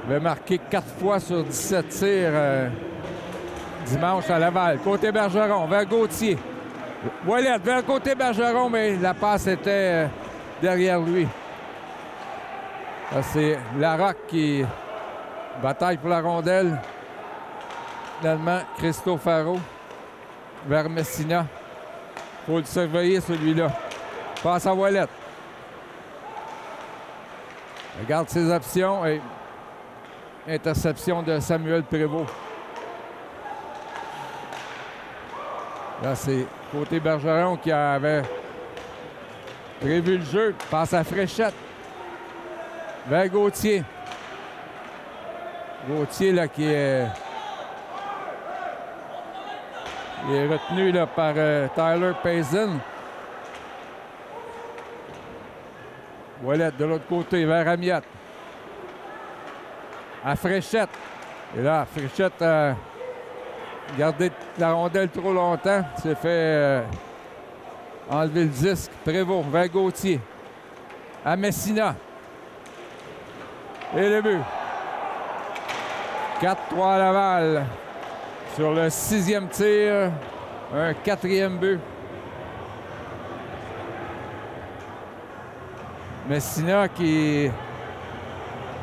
Speaker 8: Va marquer 4 fois sur 17 tirs dimanche à Laval. Côté Bergeron, vers Gauthier. Ouellette vers côté Bergeron, mais la passe était derrière lui. C'est Larocque qui bataille pour la rondelle. Finalement, Christo Faro vers Messina. Il faut le surveiller, celui-là. Passe à Ouellette. Regarde ses options et interception de Samuel Prévost. Là, c'est côté Bergeron qui avait prévu le jeu. Passe à Fréchette. Vers Gauthier. Gauthier, là, qui est retenu là, par Tyler Payson. Ouellette de l'autre côté, vers Amiette. À Fréchette. Et là, Fréchette a gardé la rondelle trop longtemps. S'est fait enlever le disque. Prévost vers Gauthier. À Messina. Et le but. 4-3 à Laval. Sur le 6e tir. Un 4e but. Messina qui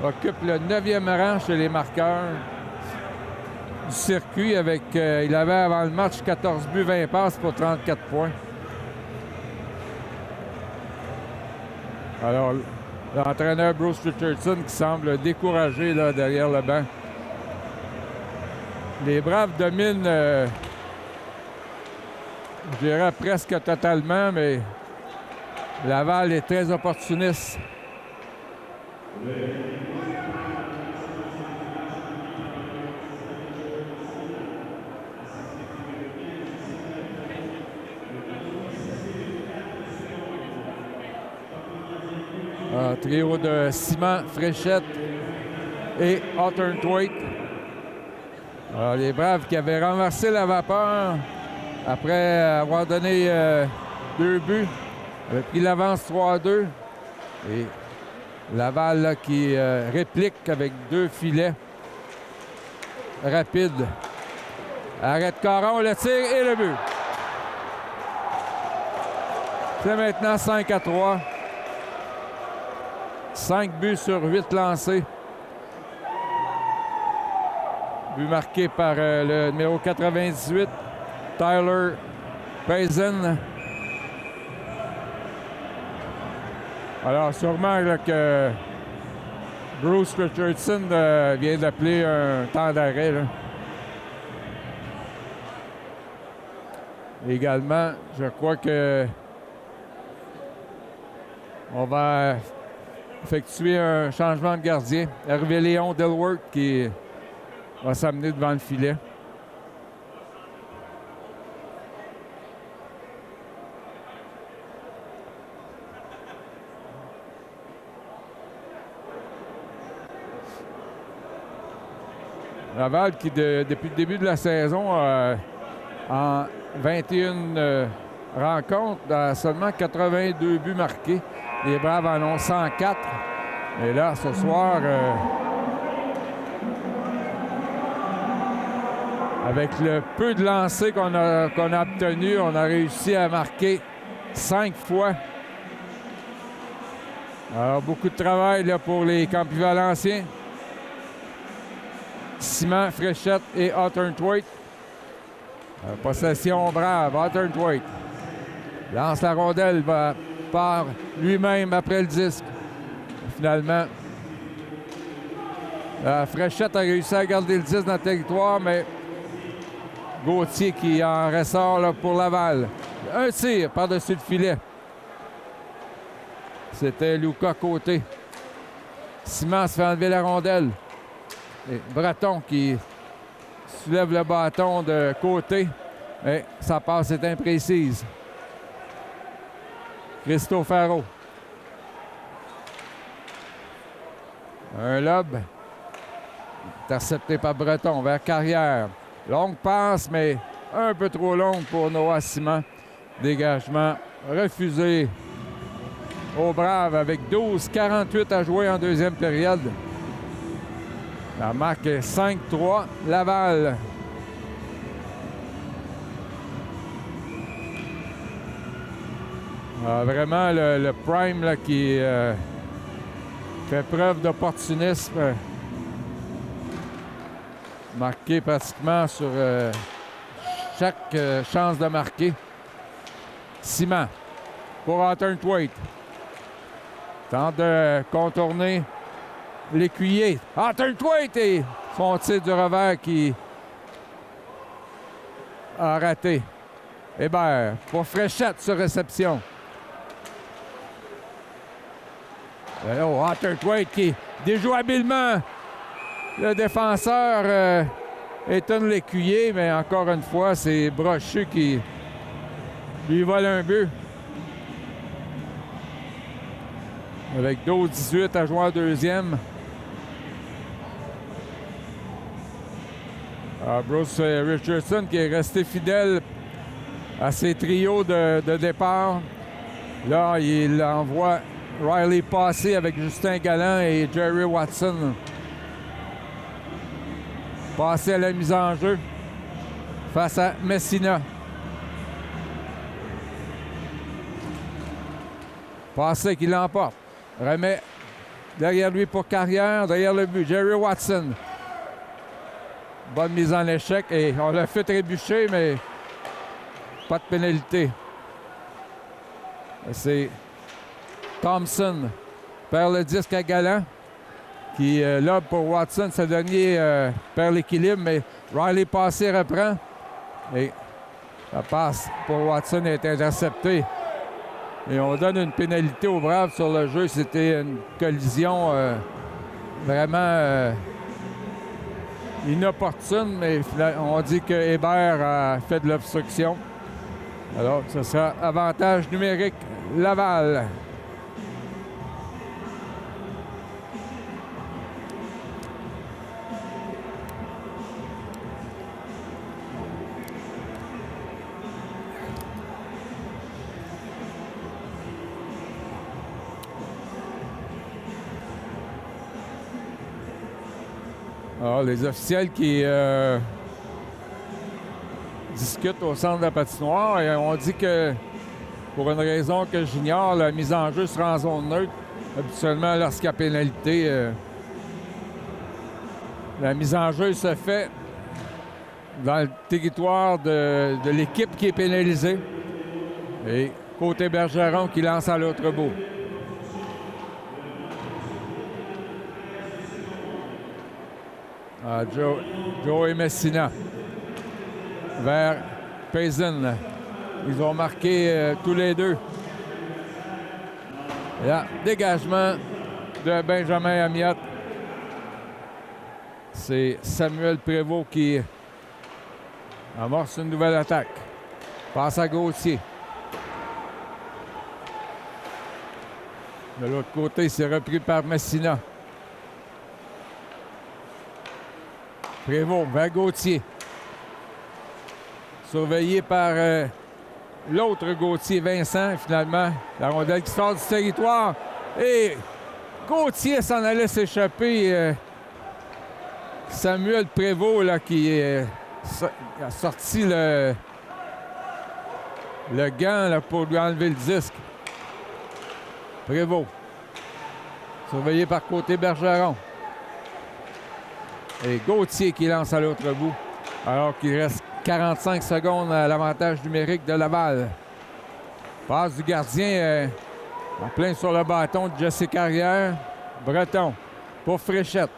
Speaker 8: occupe le 9e rang chez les marqueurs du circuit avec, il avait avant le match 14 buts, 20 passes pour 34 points. Alors, l'entraîneur Bruce Richardson qui semble découragé là, derrière le banc. Les Braves dominent, je dirais presque totalement, mais Laval est très opportuniste. Un trio de Simon, Fréchette et Hawthorne-Thwaite. Alors, les Braves qui avaient renversé la vapeur après avoir donné 2 buts, avaient pris l'avance 3-2. Et Laval là, qui réplique avec 2 filets rapides. Arrête Caron, le tir et le but. C'est maintenant 5-3. 5 buts sur 8 lancés. But marqué par le numéro 98, Tyler Payson. Alors, sûrement là, que Bruce Richardson vient d'appeler un temps d'arrêt. Également, je crois que on va effectuer un changement de gardien. Hervé Léon Delworth qui va s'amener devant le filet. Laval qui, depuis le début de la saison, en 21 rencontres, a seulement 82 buts marqués. Les Braves en ont 104. Et là, ce soir, avec le peu de lancers qu'on a obtenu, on a réussi à marquer 5 fois. Alors, beaucoup de travail là, pour les Campus-Valenciens. Simon, Fréchette et Hawthorne-Thwaite. Possession Brave, Hawthorne-Thwaite. Lance la rondelle, part lui-même après le disque. Finalement, Fréchette a réussi à garder le disque dans le territoire, mais Gauthier qui en ressort là, pour Laval. Un tir par-dessus le filet. C'était Lucas Côté. Simon se fait enlever la rondelle. Et Breton qui soulève le bâton de Côté. Et sa passe est imprécise. Christo Faro. Un lob. Intercepté par Breton vers Carrière. Longue passe, mais un peu trop longue pour Noah Simon. Dégagement refusé aux Braves avec 12-48 à jouer en deuxième période. La marque est 5-3, Laval. Vraiment le Prime là, qui fait preuve d'opportunisme. Marqué pratiquement sur chaque chance de marquer. Simon pour Hawthorne-Thwaite. Tente de contourner l'écuyer. Hawthorne-Thwaite et son tir du revers qui a raté. Hébert pour Fréchette sur réception. Hawthorne-Thwaite qui déjoue habilement le défenseur étonne l'écuyer, mais encore une fois, c'est Brochu qui lui vole un but. Avec 12-18 à jouer en deuxième. Bruce Richardson qui est resté fidèle à ses trios de départ. Là, il envoie Riley Passé avec Justin Galland et Jerry Watson. Passé à la mise en jeu face à Messina. Passé qui l'emporte. Remet derrière lui pour Carrière, derrière le but. Jerry Watson. Bonne mise en échec et on l'a fait trébucher, mais pas de pénalité. C'est Thompson perd le disque à Galland qui lobe pour Watson. Ce dernier perd l'équilibre, mais Riley Passé reprend. Et la passe pour Watson est interceptée Et on donne une pénalité aux Braves sur le jeu. C'était une collision vraiment inopportune, mais on dit que Hébert a fait de l'obstruction. Alors, ce sera avantage numérique Laval. Alors, les officiels qui discutent au centre de la patinoire et on dit que, pour une raison que j'ignore, la mise en jeu sera en zone neutre. Habituellement, lorsqu'il y a pénalité, la mise en jeu se fait dans le territoire de l'équipe qui est pénalisée. Et côté Bergeron qui lance à l'autre bout. Joey Messina vers Payson. Ils ont marqué tous les deux. Et là, dégagement de Benjamin Amiot. C'est Samuel Prévost qui amorce une nouvelle attaque. Passe à Gauthier. De l'autre côté, c'est repris par Messina. Prévost vers Gauthier. Surveillé par l'autre Gauthier, Vincent. Finalement, la rondelle qui sort du territoire. Et Gauthier s'en allait s'échapper. Samuel Prévost là, qui a sorti le gant là, pour lui enlever le disque. Prévost. Surveillé par côté Bergeron. Et Gauthier qui lance à l'autre bout. Alors qu'il reste 45 secondes à l'avantage numérique de Laval. Passe du gardien en plein sur le bâton de Jesse Carrière. Breton pour Fréchette.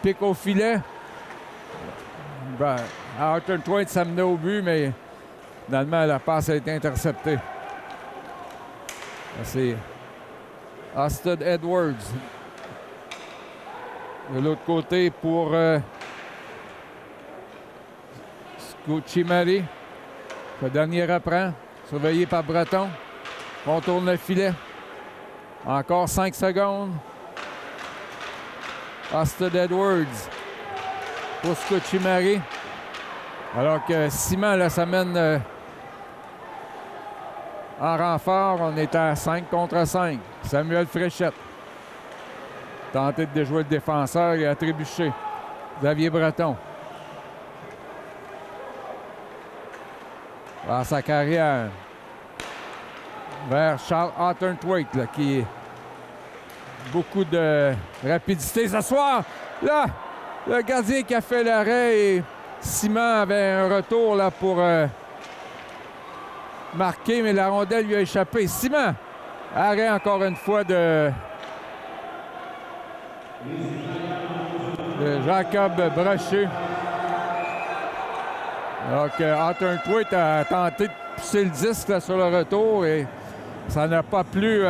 Speaker 8: Pique au filet. Ben, Arthur Twain s'amenait au but, mais finalement la passe a été interceptée. C'est Austin Edwards. De l'autre côté pour Scucci-Mari. Le dernier reprend. Surveillé par Breton. Contourne le filet. Encore 5 secondes. Austin Edwards pour Scucci-Mari. Alors que Simon là, s'amène en renfort. On est à 5 contre 5. Samuel Fréchette. Tenté de déjouer le défenseur et a trébuché. Xavier Breton. Vers sa carrière. Vers Charles Hawthorne-Thwaite, qui a beaucoup de rapidité ce soir. Là, le gardien qui a fait l'arrêt et Simon avait un retour là, pour marquer, mais la rondelle lui a échappé. Simon, arrêt encore une fois de Jacob Brochu. Alors que Hawthorne-Thwaite a tenté de pousser le disque là, sur le retour et ça n'a pas plu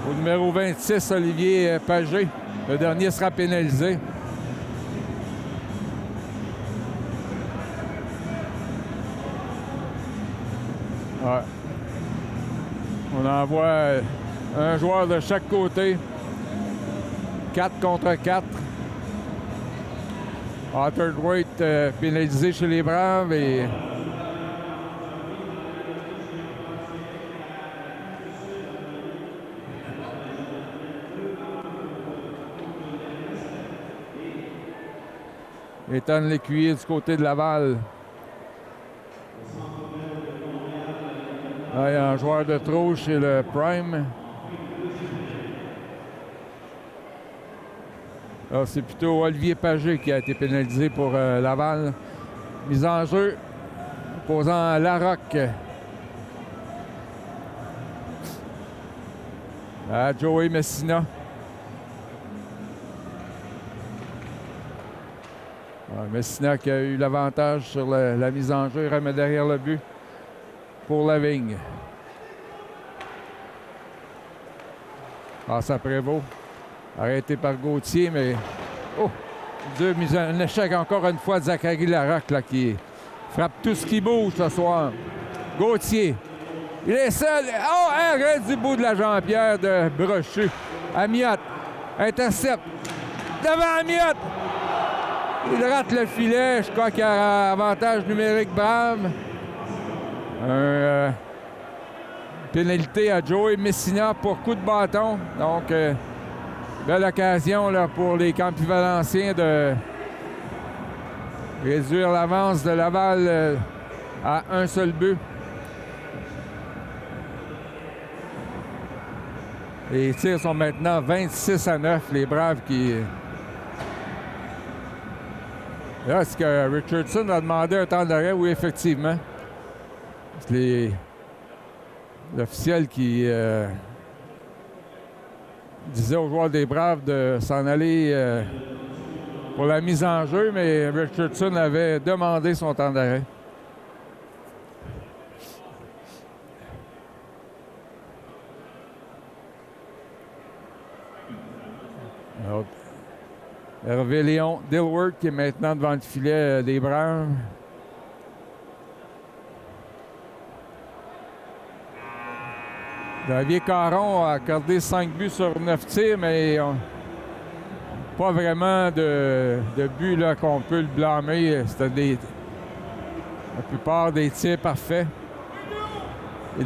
Speaker 8: au numéro 26, Olivier Pagé. Le dernier sera pénalisé. Ouais. On envoie un joueur de chaque côté. 4 contre 4. Hawthorne-Thwaite pénalisé chez les Braves et Étonne Lécuyer du côté de Laval. Là, il y a un joueur de trop chez le Prime. Là, c'est plutôt Olivier Pagé qui a été pénalisé pour Laval. Mise en jeu opposant Larocque à Joey Messina. Messina qui a eu l'avantage sur la mise en jeu, remet derrière le but pour Lavigne. Passe à Prévost. Arrêté par Gauthier, mais... Oh! Un échec encore une fois de Zachary Larocque là, qui frappe tout ce qui bouge ce soir. Gauthier. Il est seul. Oh! Arrête du bout de la jambière de Brochu. Amiot. Intercepte. Devant Amiot. Il rate le filet. Je crois qu'il y a avantage numérique Brave. Pénalité à Joey Messina pour coup de bâton. Donc, belle occasion là, pour les Campus Valenciens de réduire l'avance de Laval à un seul but. Les tirs sont maintenant 26-9. Les Braves qui... Là, est-ce que Richardson a demandé un temps d'arrêt? Oui, effectivement. L'officiel qui disait aux joueurs des Braves de s'en aller pour la mise en jeu, mais Richardson avait demandé son temps d'arrêt. Alors, Hervé Léon Dilworth qui est maintenant devant le filet des Braves. Xavier Caron a accordé 5 buts sur 9 tirs, mais pas vraiment de buts là, qu'on peut le blâmer. C'était la plupart des tirs parfaits. Et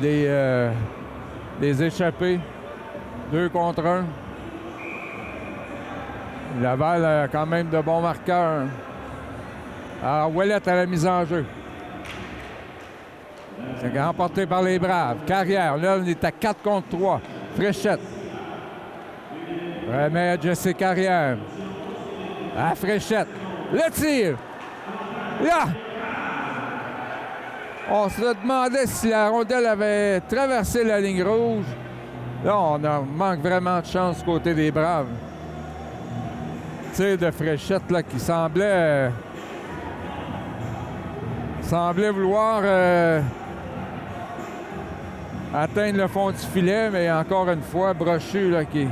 Speaker 8: des échappés. 2 contre 1. Laval a quand même de bons marqueurs. Alors, Ouellette à la mise en jeu. C'est remporté par les Braves. Carrière, là, on est à 4 contre 3. Fréchette. Remet à Jesse Carrière. À Fréchette. Le tir. Là! On se demandait si la rondelle avait traversé la ligne rouge. Là, on manque vraiment de chance du côté des Braves. Tir de Fréchette là, qui semblait vouloir atteindre le fond du filet, mais encore une fois, Brochu là, qui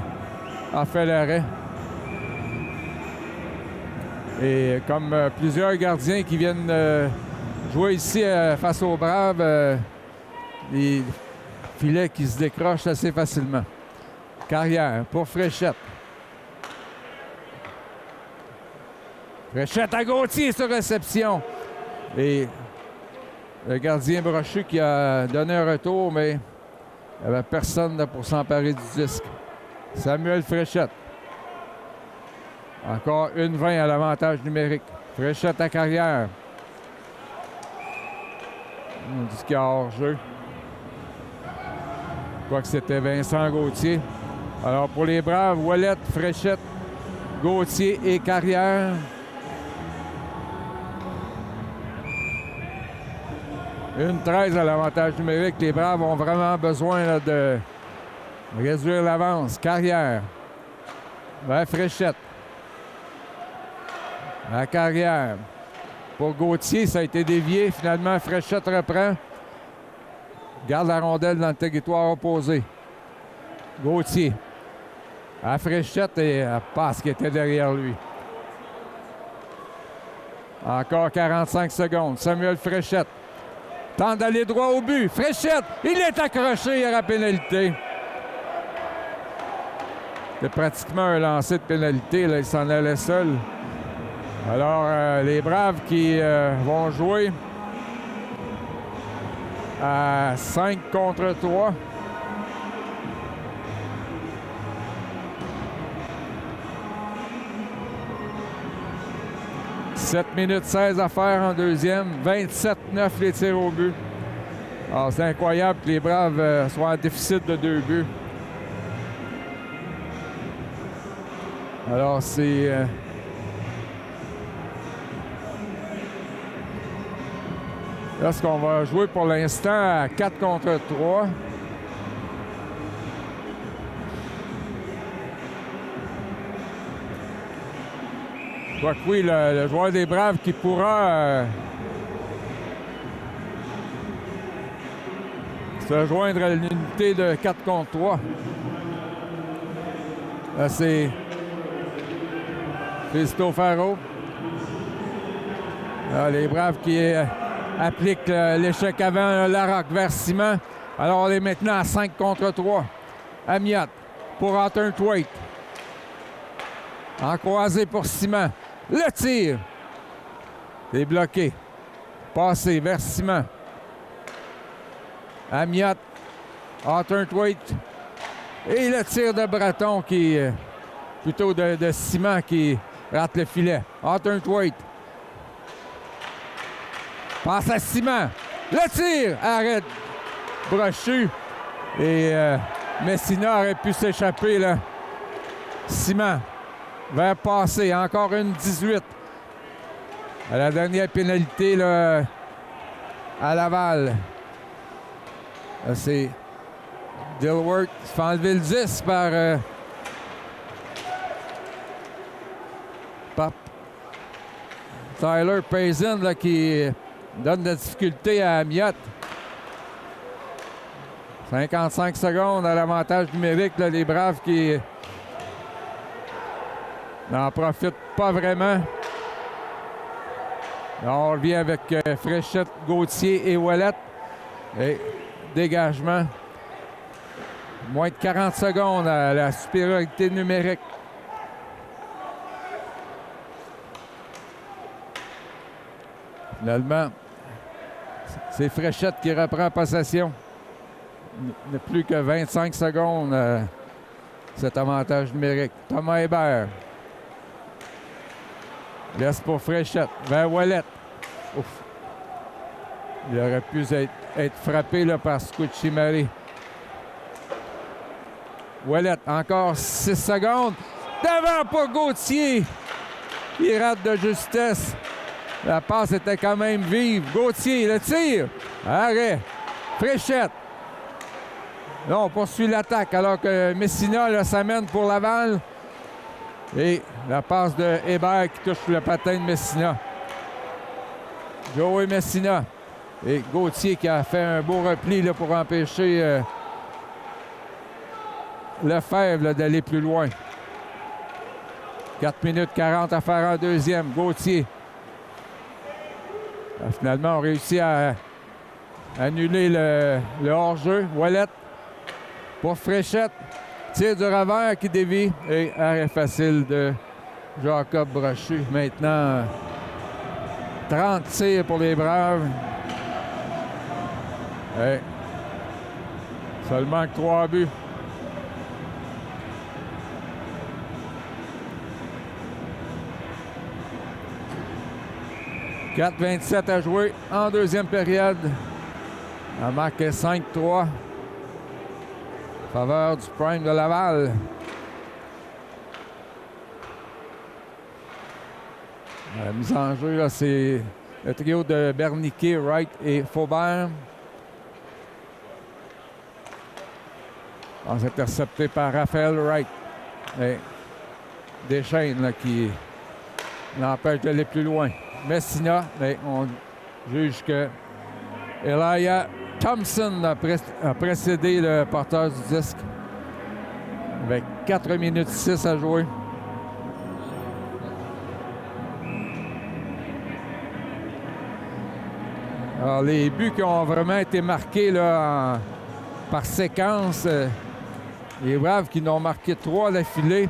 Speaker 8: a fait l'arrêt. Et comme plusieurs gardiens qui viennent jouer ici face aux Braves, les filets qui se décrochent assez facilement. Carrière pour Fréchette. Fréchette à Gauthier sur réception. Et le gardien Brochu qui a donné un retour, mais il n'y avait personne là pour s'emparer du disque. Samuel Fréchette. Encore 1-20 à l'avantage numérique. Fréchette à Carrière. On dit qu'il y a hors-jeu. Je crois que c'était Vincent Gauthier. Alors pour les Braves, Ouellette, Fréchette, Gauthier et Carrière. 1-13 à l'avantage numérique. Les Braves ont vraiment besoin là, de réduire l'avance. Carrière. Vers Fréchette. À Carrière. Pour Gauthier, ça a été dévié. Finalement, Fréchette reprend. Garde la rondelle dans le territoire opposé. Gauthier. À Fréchette et à passe qui était derrière lui. Encore 45 secondes. Samuel Fréchette. Tente d'aller droit au but. Fréchette, il est accroché, il y aura pénalité. C'est pratiquement un lancer de pénalité, là, il s'en allait seul. Alors, les Braves qui vont jouer à 5 contre 3. « 7 minutes 16 à faire en deuxième. 27-9 les tirs au but. » Alors, c'est incroyable que les Braves soient en déficit de 2 buts. Alors, c'est... Là, ce qu'on va jouer pour l'instant à 4 contre 3. Quoique oui, le joueur des Braves qui pourra se joindre à l'unité de 4 contre 3. Là, c'est Cristofaro. Là, les Braves qui appliquent l'échec avant Larocque vers Simon. Alors, on est maintenant à 5 contre 3. Amiot pour Arthur Thwaite. En croisé pour Simon. Le tir. C'est bloqué. Passé vers Simon. Amiot. Arthur Thwaite. Et le tir de Breton qui plutôt de Simon qui rate le filet. Arthur Thwaite. Passe à Simon. Le tir. Arrête. Brochu. Et Messina aurait pu s'échapper là. Simon vers passer. Encore une 18. À la dernière pénalité là, à Laval. Là, c'est Dilworth qui se fait enlever le 10 par Tyler Payson là, qui donne de la difficulté à Amiot. 55 secondes à l'avantage numérique, là, les Braves qui n'en profitent pas vraiment. Là, on revient avec Fréchette, Gauthier et Ouellette. Et dégagement. Moins de 40 secondes à la supériorité numérique. Finalement, c'est Fréchette qui reprend possession. Il n'y a plus que 25 secondes cet avantage numérique. Thomas Hébert. Laisse pour Fréchette. Vers Ouellette. Ouf. Il aurait pu être frappé là, par Scucci-Marie. Ouellette, encore 6 secondes. Devant pour Gauthier. Il rate de justesse. La passe était quand même vive. Gauthier, le tir. Arrêt. Fréchette. Là, on poursuit l'attaque alors que Messina s'amène pour Laval. Et la passe de Hébert qui touche le patin de Messina. Joey Messina. Et Gauthier qui a fait un beau repli là, pour empêcher Lefebvre d'aller plus loin. 4 minutes 40 à faire en deuxième. Gauthier. Finalement, on réussit à annuler le hors-jeu. Ouellette pour Fréchette. Tir du revers qui dévie. Et arrêt facile de Jacob Brochu. Maintenant, 30 tirs pour les Braves. Et seulement 3 buts. « 4:27 à jouer en deuxième période. On a marqué 5-3. Faveur du Prime de Laval. La mise en jeu, là, c'est le trio de Berniquet, Wright et Faubert. On s'est intercepté par Raphaël Wright. Et Deschaines là, qui l'empêche d'aller plus loin. Messina, mais on juge que Elijah Thompson a précédé le porteur du disque avec 4 minutes 6 à jouer. Alors, les buts qui ont vraiment été marqués là, par séquence, les Braves qui n'ont marqué 3 d'affilée.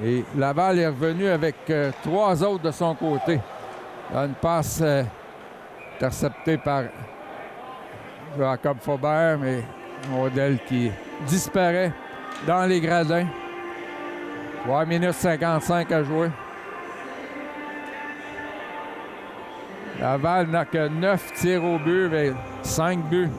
Speaker 8: Et Laval est revenu avec 3 autres de son côté. Là, une passe interceptée par Jacob Faubert, mais Model qui disparaît dans les gradins. 3 minutes 55 à jouer. Laval n'a que 9 tirs au but, mais 5 buts.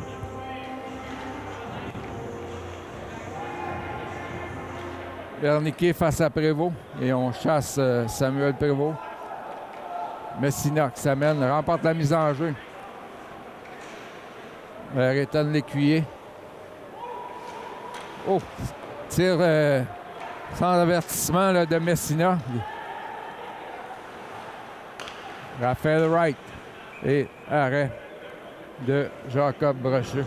Speaker 8: Berniquet face à Prévost et on chasse Samuel Prévost. Messina qui s'amène, remporte la mise en jeu. Rétonne l'écuyer. Oh! Tir sans avertissement là, de Messina. Raphaël Wright. Et arrêt de Jacob Brochu.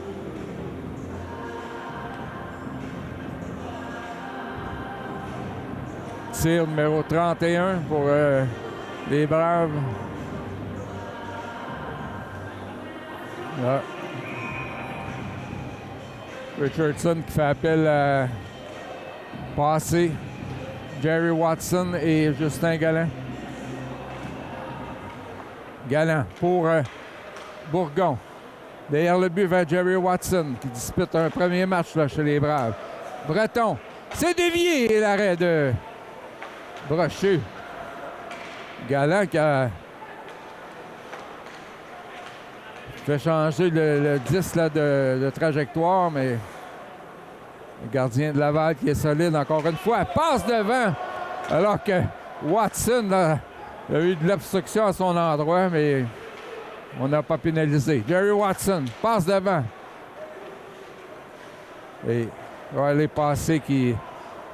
Speaker 8: Tir numéro 31 pour les Braves. Là. Richardson qui fait appel à passer. Jerry Watson et Justin Galland. Galland pour Bourgon. Derrière le but vers Jerry Watson qui dispute un premier match là, chez les Braves. Breton, c'est dévié l'arrêt de Brochu. Galland qui a fait changer le 10 là, de trajectoire, mais le gardien de Laval qui est solide encore une fois. Passe devant alors que Watson là, a eu de l'obstruction à son endroit, mais on n'a pas pénalisé. Jerry Watson passe devant. Et Riley Passé qui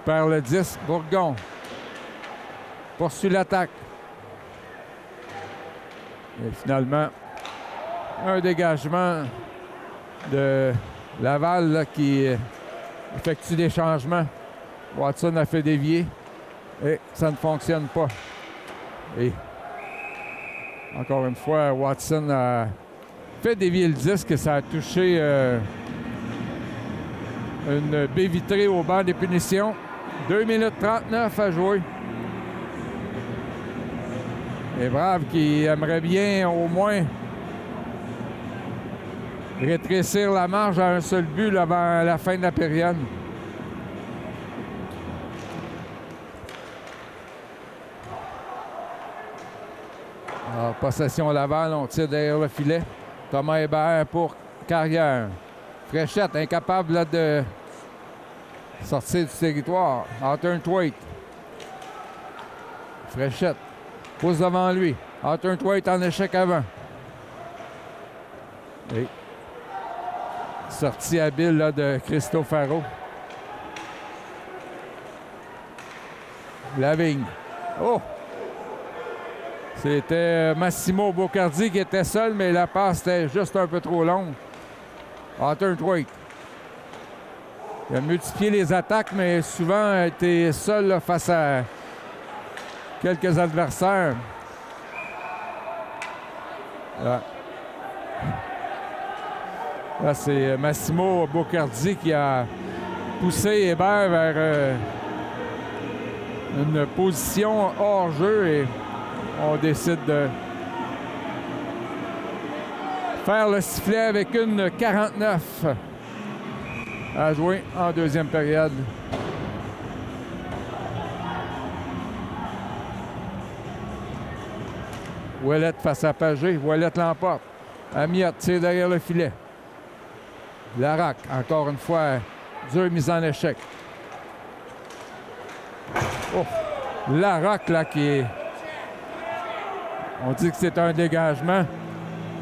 Speaker 8: perd le 10. Bourgon poursuit l'attaque. Et finalement, un dégagement de Laval là, qui effectue des changements. Watson a fait dévier et ça ne fonctionne pas. Et encore une fois, Watson a fait dévier le disque et ça a touché une baie vitrée au banc des punitions. 2 minutes 39 à jouer. Les Braves qui aimeraient bien au moins rétrécir la marge à un seul but là, avant la fin de la période. Alors, possession Laval, on tire derrière le filet. Thomas Hébert pour Carrière. Fréchette, incapable là, de sortir du territoire. Hawthorne Thwaite. Fréchette pousse devant lui. Hawthorne Thwaite en échec avant. Et sortie habile là, de Christo Faro. Lavigne. Oh! C'était Massimo Bocardi qui était seul, mais la passe était juste un peu trop longue. Hawthorne Thwaite. Il a multiplié les attaques, mais souvent a été seul là, face à quelques adversaires. Là, là c'est Massimo Bocardi qui a poussé Hébert vers une position hors jeu et on décide de faire le sifflet avec une 49 à jouer en deuxième période. Ouellette face à Pagé. Ouellette l'emporte. Amiot tire derrière le filet. Larac, encore une fois, dure mise en échec. Oh! Larac, là, qui est... On dit que c'est un dégagement.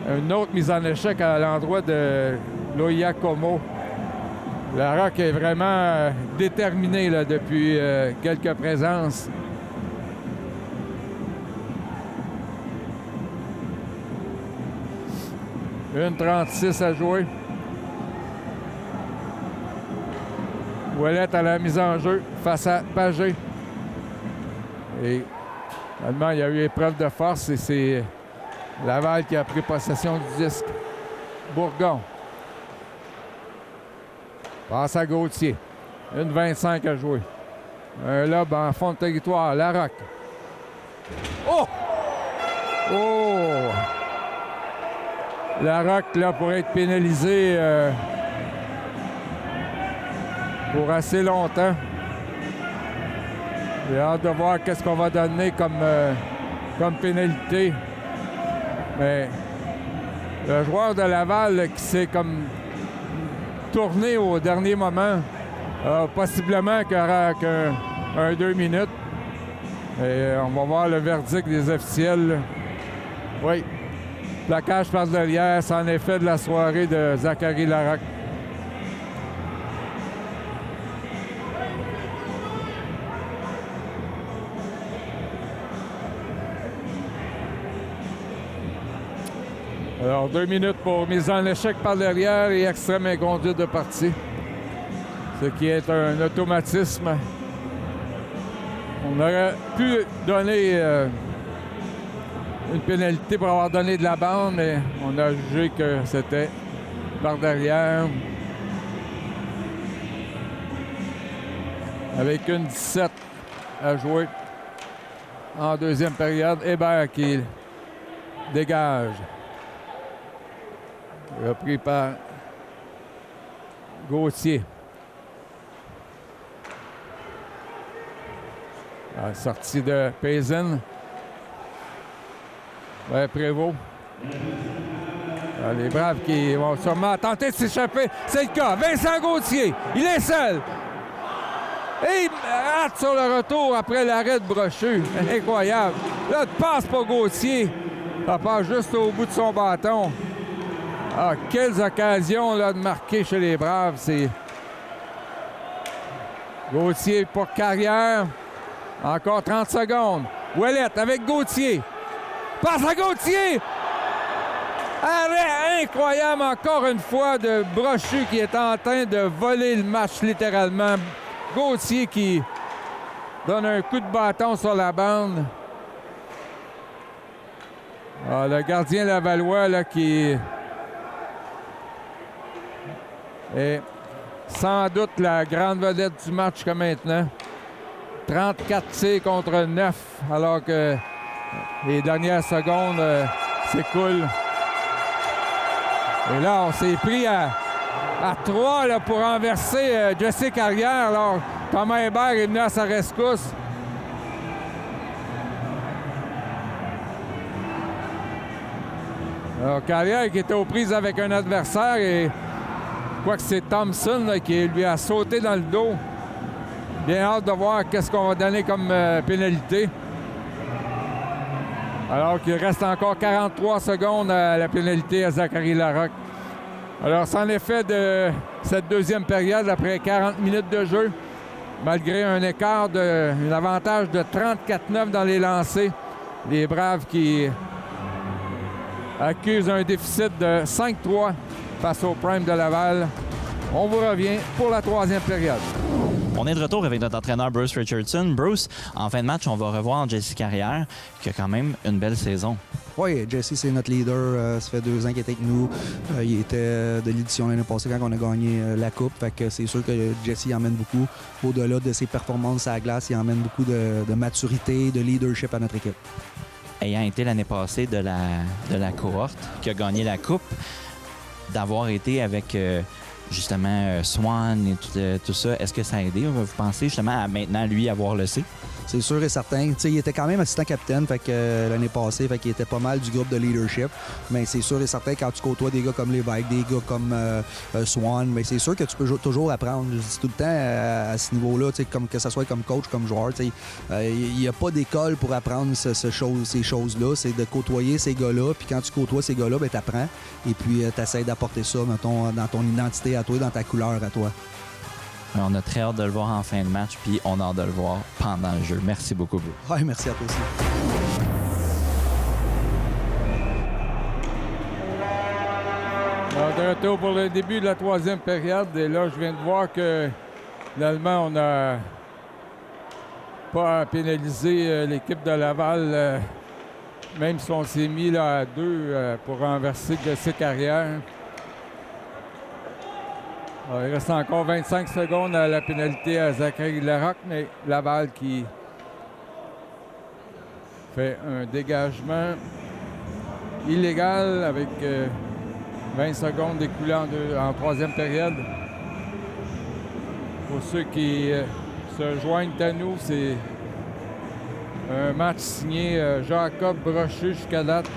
Speaker 8: Une autre mise en échec à l'endroit de Loïa Como. Larac est vraiment déterminé là, depuis quelques présences. Une 36 à jouer. Ouellette à la mise en jeu face à Pagé. Et finalement, il y a eu épreuve de force et c'est Laval qui a pris possession du disque. Bourgon. Passe à Gauthier. Une 25 à jouer. Un lob en fond de territoire. Larac. Oh! Oh! Larac, là, pourrait être pénalisé pour assez longtemps. J'ai hâte de voir qu'est-ce qu'on va donner comme pénalité. Mais le joueur de Laval là, qui s'est comme tourné au dernier moment, possiblement qu'il y aura qu'un 2 minutes. Et on va voir le verdict des officiels. Là. Oui. Plaquage passe derrière, c'est en effet de la soirée de Zachary Larac. Alors, 2 minutes pour mise en échec par derrière et extrême inconduite de partie. Ce qui est un automatisme. On aurait pu donner une pénalité pour avoir donné de la bande, mais on a jugé que c'était par derrière. Avec une 17 à jouer en deuxième période. Hébert qui dégage. Repris par Gauthier. La sortie de Payson. Ouais, Prévost. Les Braves qui vont sûrement tenter de s'échapper. C'est le cas. Vincent Gauthier, il est seul. Et il rate sur le retour après l'arrêt de Brochu. Incroyable. Là, de passe pour Gauthier. Ça passe juste au bout de son bâton. Ah, quelles occasions là, de marquer chez les Braves. C'est Gauthier pour Carrière. Encore 30 secondes. Ouellette avec Gauthier. Passe à Gauthier! Arrêt incroyable encore une fois de Brochu qui est en train de voler le match littéralement. Gauthier qui donne un coup de bâton sur la bande. Ah, le gardien Lavallois là, qui est sans doute la grande vedette du match jusqu'à maintenant. 34 tirs contre 9 alors que les dernières secondes s'écoulent. Et là, on s'est pris à 3 là, pour renverser Jesse Carrière. Alors, Thomas Hébert est venu à sa rescousse. Alors, Carrière qui était aux prises avec un adversaire et je crois que c'est Thompson là, qui lui a sauté dans le dos. Bien hâte de voir qu'est-ce qu'on va donner comme pénalité. Alors qu'il reste encore 43 secondes à la pénalité à Zachary Larocque. Alors, c'en est fait de cette deuxième période après 40 minutes de jeu. Malgré un écart, un avantage de 34-9 dans les lancers. Les Braves qui accusent un déficit de 5-3 face au Prime de Laval. On vous revient pour la troisième période.
Speaker 1: On est de retour avec notre entraîneur Bruce Richardson. Bruce, en fin de match, on va revoir Jesse Carrière, qui a quand même une belle saison.
Speaker 7: Oui, Jesse, c'est notre leader. Ça fait 2 ans qu'il est avec nous. Il était de l'édition l'année passée quand on a gagné la Coupe. Fait que c'est sûr que Jesse emmène beaucoup. Au-delà de ses performances à la glace, il emmène beaucoup de maturité, de leadership à notre équipe.
Speaker 1: Ayant été l'année passée de la cohorte qui a gagné la Coupe, d'avoir été avec justement Swan et tout ça, est-ce que ça a aidé? Vous pensez justement à maintenant lui avoir le C?
Speaker 7: C'est sûr et certain. T'sais, il était quand même assistant capitaine l'année passée, fait qu'il était pas mal du groupe de leadership. Mais c'est sûr et certain quand tu côtoies des gars comme Lévesque, des gars comme Swan, mais c'est sûr que tu peux toujours apprendre. Je dis tout le temps à ce niveau-là, comme que ce soit comme coach, comme joueur, il n'y a pas d'école pour apprendre ces choses-là. C'est de côtoyer ces gars-là. Puis quand tu côtoies ces gars-là, ben, tu apprends. Et puis tu essaies d'apporter ça dans ton identité à toi, dans ta couleur à toi.
Speaker 1: On a très hâte de le voir en fin de match, puis on a hâte de le voir pendant le jeu. Merci beaucoup, Bruce.
Speaker 7: Oui, merci à toi aussi.
Speaker 8: Alors, de retour pour le début de la troisième période. Et là, je viens de voir que finalement, on n'a pas pénalisé l'équipe de Laval, même si on s'est mis là, à 2 pour renverser Jesse Carrière. Alors, il reste encore 25 secondes à la pénalité à Zachary Larocque, mais Laval qui fait un dégagement illégal avec 20 secondes écoulées en troisième période. Pour ceux qui se joignent à nous, c'est un match signé Jacob Brochu jusqu'à date.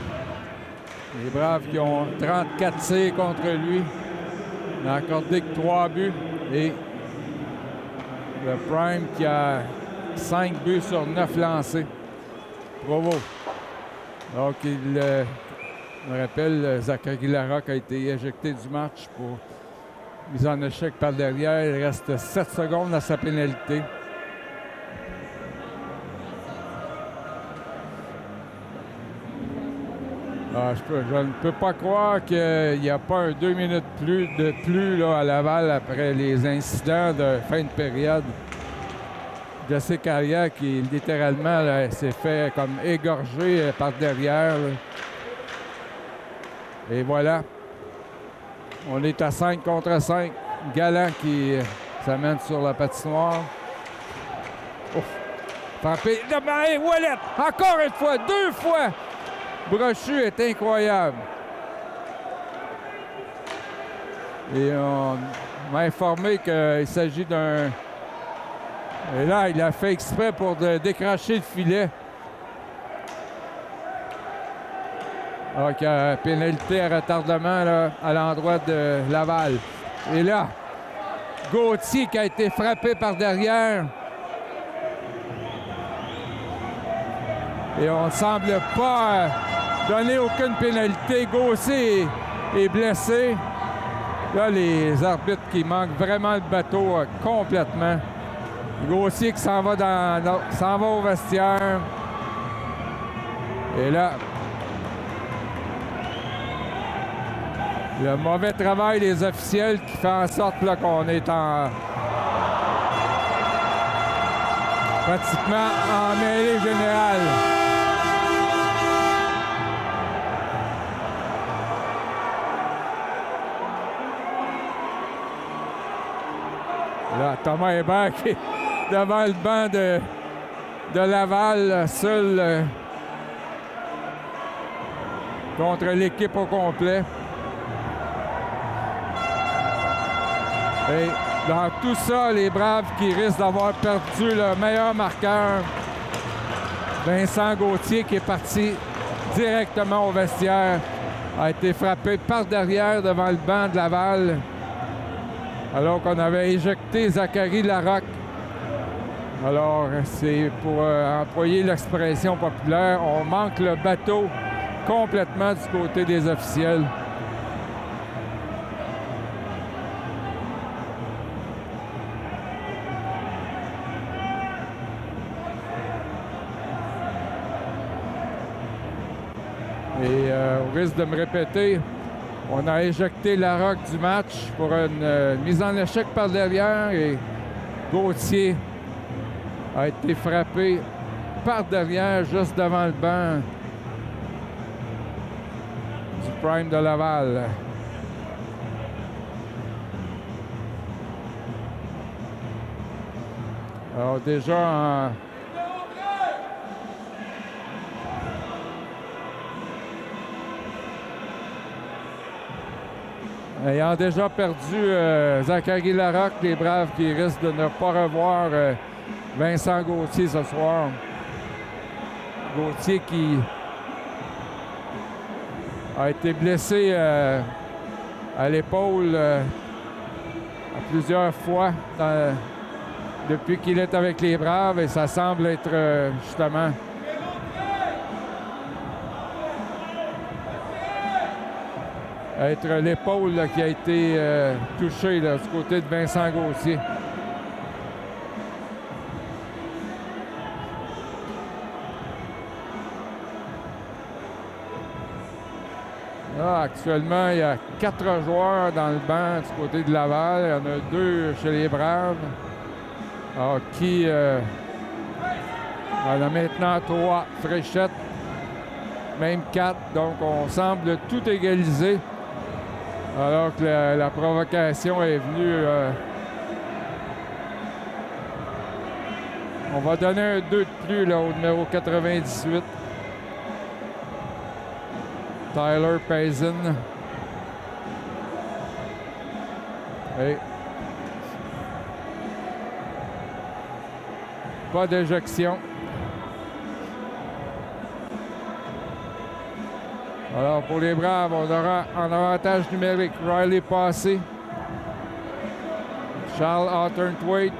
Speaker 8: Les Braves qui ont 34 tirs contre lui. Il n'a accordé que 3 buts et le Prime qui a 5 buts sur 9 lancés. Bravo. Donc, je me rappelle, Zachary Larocque a été éjecté du match pour mise en échec par derrière. Il reste 7 secondes à sa pénalité. Je ne peux pas croire qu'il n'y a pas un 2 minutes de plus là, à Laval après les incidents de fin de période. Jesse Carrière qui littéralement s'est fait comme égorger par derrière. Là. Et voilà. On est à 5 contre 5. Galland qui s'amène sur la patinoire. Ouf. Frappé. Hey, Ouellet! Encore une fois, 2 fois! Brochu est incroyable. Et on m'a informé qu'il s'agit d'un... Et là, il a fait exprès pour décrocher le filet. Donc, pénalité à retardement là, à l'endroit de Laval. Et là, Gauthier qui a été frappé par derrière. Et on ne semble pas donner aucune pénalité. Gauthier est blessé. Là, les arbitres qui manquent vraiment le bateau complètement. Gauthier qui s'en va au vestiaire. Et là, le mauvais travail des officiels qui fait en sorte là, qu'on est pratiquement en mêlée générale. Là, Thomas Hébert qui est devant le banc de Laval, seul contre l'équipe au complet. Et dans tout ça, les Braves qui risquent d'avoir perdu le meilleur marqueur, Vincent Gauthier, qui est parti directement au vestiaire, a été frappé par derrière devant le banc de Laval, alors qu'on avait éjecté Zachary Larocque. Alors, c'est pour employer l'expression populaire, on manque le bateau complètement du côté des officiels. Et au risque de me répéter, on a éjecté Larocque du match pour une mise en échec par derrière et Gauthier a été frappé par derrière juste devant le banc du Prime de Laval. Alors déjà en... Ayant déjà perdu Zachary Larocque, les Braves qui risquent de ne pas revoir Vincent Gauthier ce soir. Gauthier qui a été blessé à l'épaule à plusieurs fois depuis qu'il est avec les Braves et ça semble être justement être l'épaule qui a été touchée là, du côté de Vincent Gauthier. Là, actuellement, il y a 4 joueurs dans le banc du côté de Laval. Il y en a 2 chez les Braves. Alors, qui en a maintenant 3. Fréchette, même 4. Donc, on semble tout égaliser. Alors que la provocation est venue. On va donner un 2 de plus là, au numéro 98. Tyler Payson. Et pas d'éjection. Alors, pour les Braves, on aura en avantage numérique Riley Passé, Charles Hawthorne-Thwaite.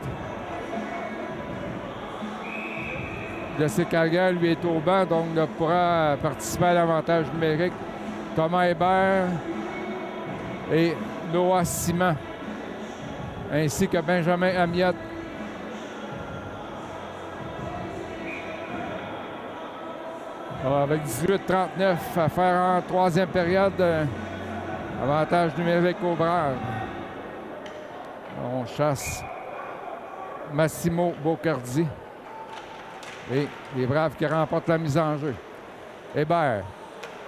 Speaker 8: Jesse Carrière, lui, est au banc, donc ne pourra participer à l'avantage numérique. Thomas Hébert et Noah Simon, ainsi que Benjamin Amiot. Alors, avec 18-39 à faire en troisième période, avantage numérique aux Braves. On chasse Massimo Boccardi. Et les Braves qui remportent la mise en jeu. Hébert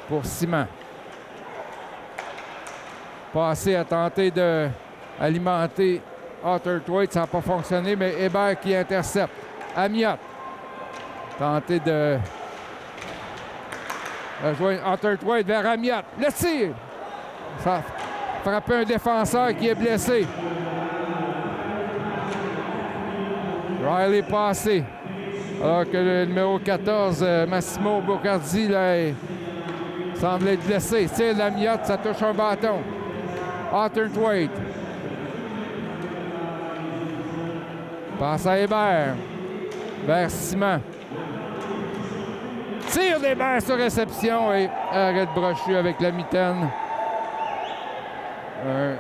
Speaker 8: pour Simon. Passé à tenter d'alimenter Arthur Thwaite, ça n'a pas fonctionné, mais Hébert qui intercepte. Amiot. Tenter de rejoindre Arthur Thwaite vers Amiot. Le tir! Ça a frappé un défenseur qui est blessé. Riley passé. Alors que le numéro 14, Massimo Boccardi, là, semble être blessé. Tire la miotte, ça touche un bâton. Arthur Thwaite. Passe à Hébert. Vers Simon. Tire d'Hébert sur réception et arrêt de Brochu avec la mitaine. Un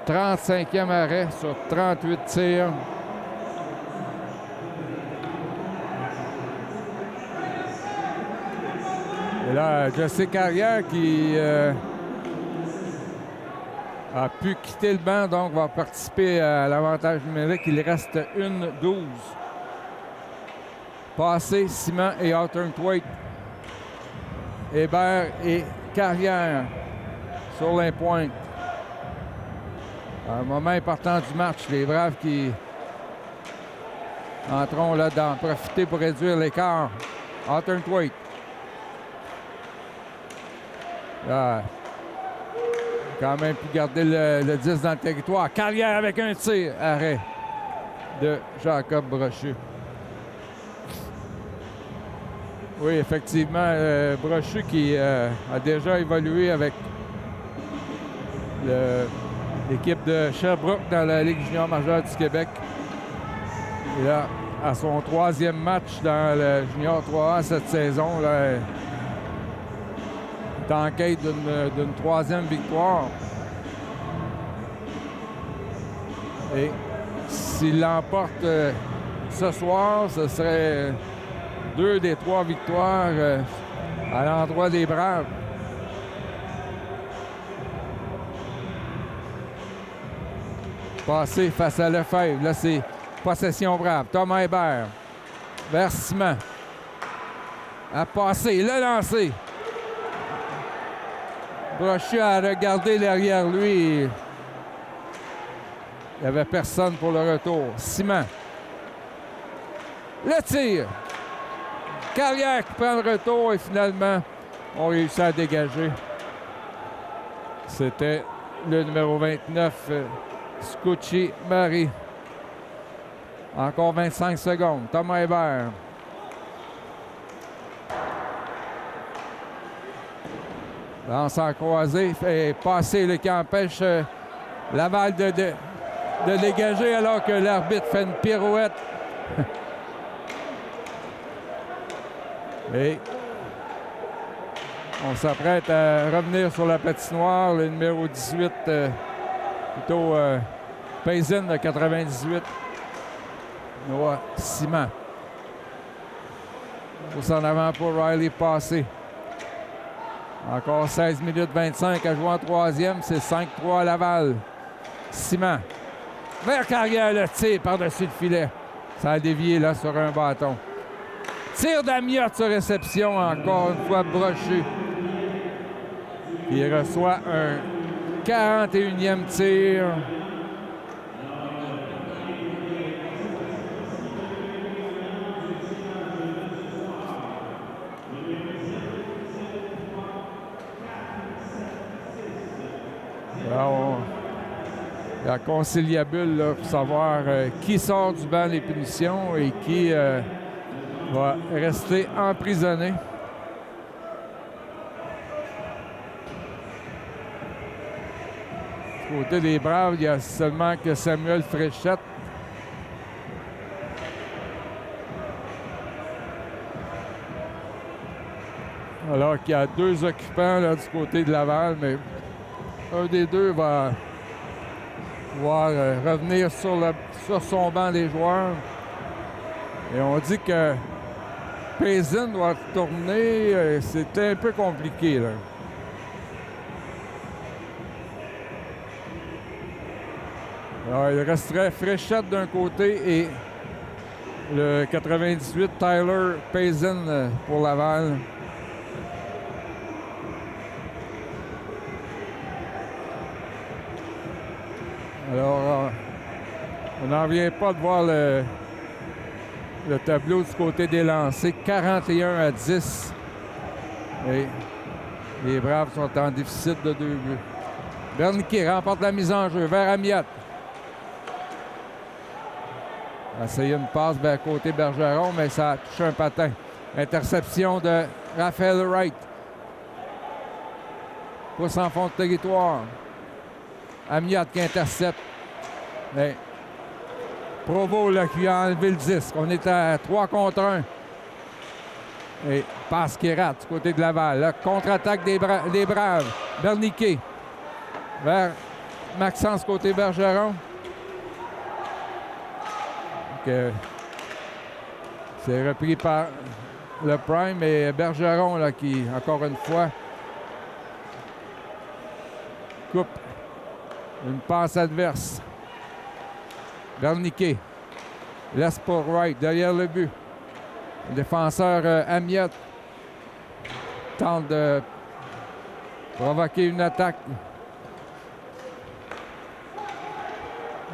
Speaker 8: 35e arrêt sur 38 tirs. Et là, José Carrière qui a pu quitter le banc, donc va participer à l'avantage numérique. Il reste 1-12. Passé, Simon et Arthur Thwaite. Hébert et Carrière sur les pointes. Un moment important du match. Les Braves qui entreront là d'en profiter pour réduire l'écart. Arthur Thwaite. Là, quand même pu garder le 10 dans le territoire. Carrière avec un tir. Arrêt de Jacob Brochu. Oui, effectivement, Brochu qui a déjà évolué avec l'équipe de Sherbrooke dans la Ligue junior majeure du Québec. Et là, à son 3e match dans le junior 3A cette saison, là, est en quête d'une 3e victoire. Et s'il l'emporte ce soir, ce serait 2 des 3 victoires à l'endroit des Braves. Passé face à Lefebvre. Là, c'est possession Brave. Thomas Hébert vers Simon. A passé, le lancé. Brochu a regardé derrière lui. Il n'y avait personne pour le retour. Simon. Le tir. Carrière qui prend le retour et finalement, on réussit à dégager. C'était le numéro 29, Scucci Marie. Encore 25 secondes. Thomas Hébert. Lance en croisé, fait passer le qui empêche Laval de dégager alors que l'arbitre fait une pirouette. Et on s'apprête à revenir sur la patinoire. Le numéro 18, plutôt Payson de 98. Noah Simon. Pousse en avant pour Riley passé. Encore 16 minutes 25 à jouer en 3e. C'est 5-3 à Laval. Simon. Vers Carrière, le tir par-dessus le filet. Ça a dévié là sur un bâton. Tir d'Amiot sur réception, encore une fois Brochu. Il reçoit un 41e tir. Alors, la conciliabule là, pour savoir qui sort du banc des punitions et qui va rester emprisonné. Du côté des Braves, il y a seulement que Samuel Fréchette. Alors qu'il y a 2 occupants là, du côté de Laval, mais un des deux va pouvoir revenir sur son banc des joueurs. Et on dit que Payson doit tourner. C'était un peu compliqué, là. Alors, il resterait Fréchette d'un côté et le 98, Tyler Payson pour Laval. Alors, on n'en vient pas de voir le tableau du côté des lancers. 41-10. Et les Braves sont en déficit de 2 buts. Berniquet remporte la mise en jeu vers Amiot. Essayer une passe vers côté Bergeron, mais ça a touché un patin. Interception de Raphaël Wright. Pousse en fond de territoire. Amiot qui intercepte. Mais Provo là, qui a enlevé le disque. On est à 3 contre 1. Et passe qui rate du côté de Laval. Là, contre-attaque des Braves. Berniquet vers Maxence côté Bergeron. C'est repris par le Prime et Bergeron là, qui, encore une fois, coupe une passe adverse. Berniquet laisse pour Wright derrière le but. Le défenseur Amiot tente de provoquer une attaque.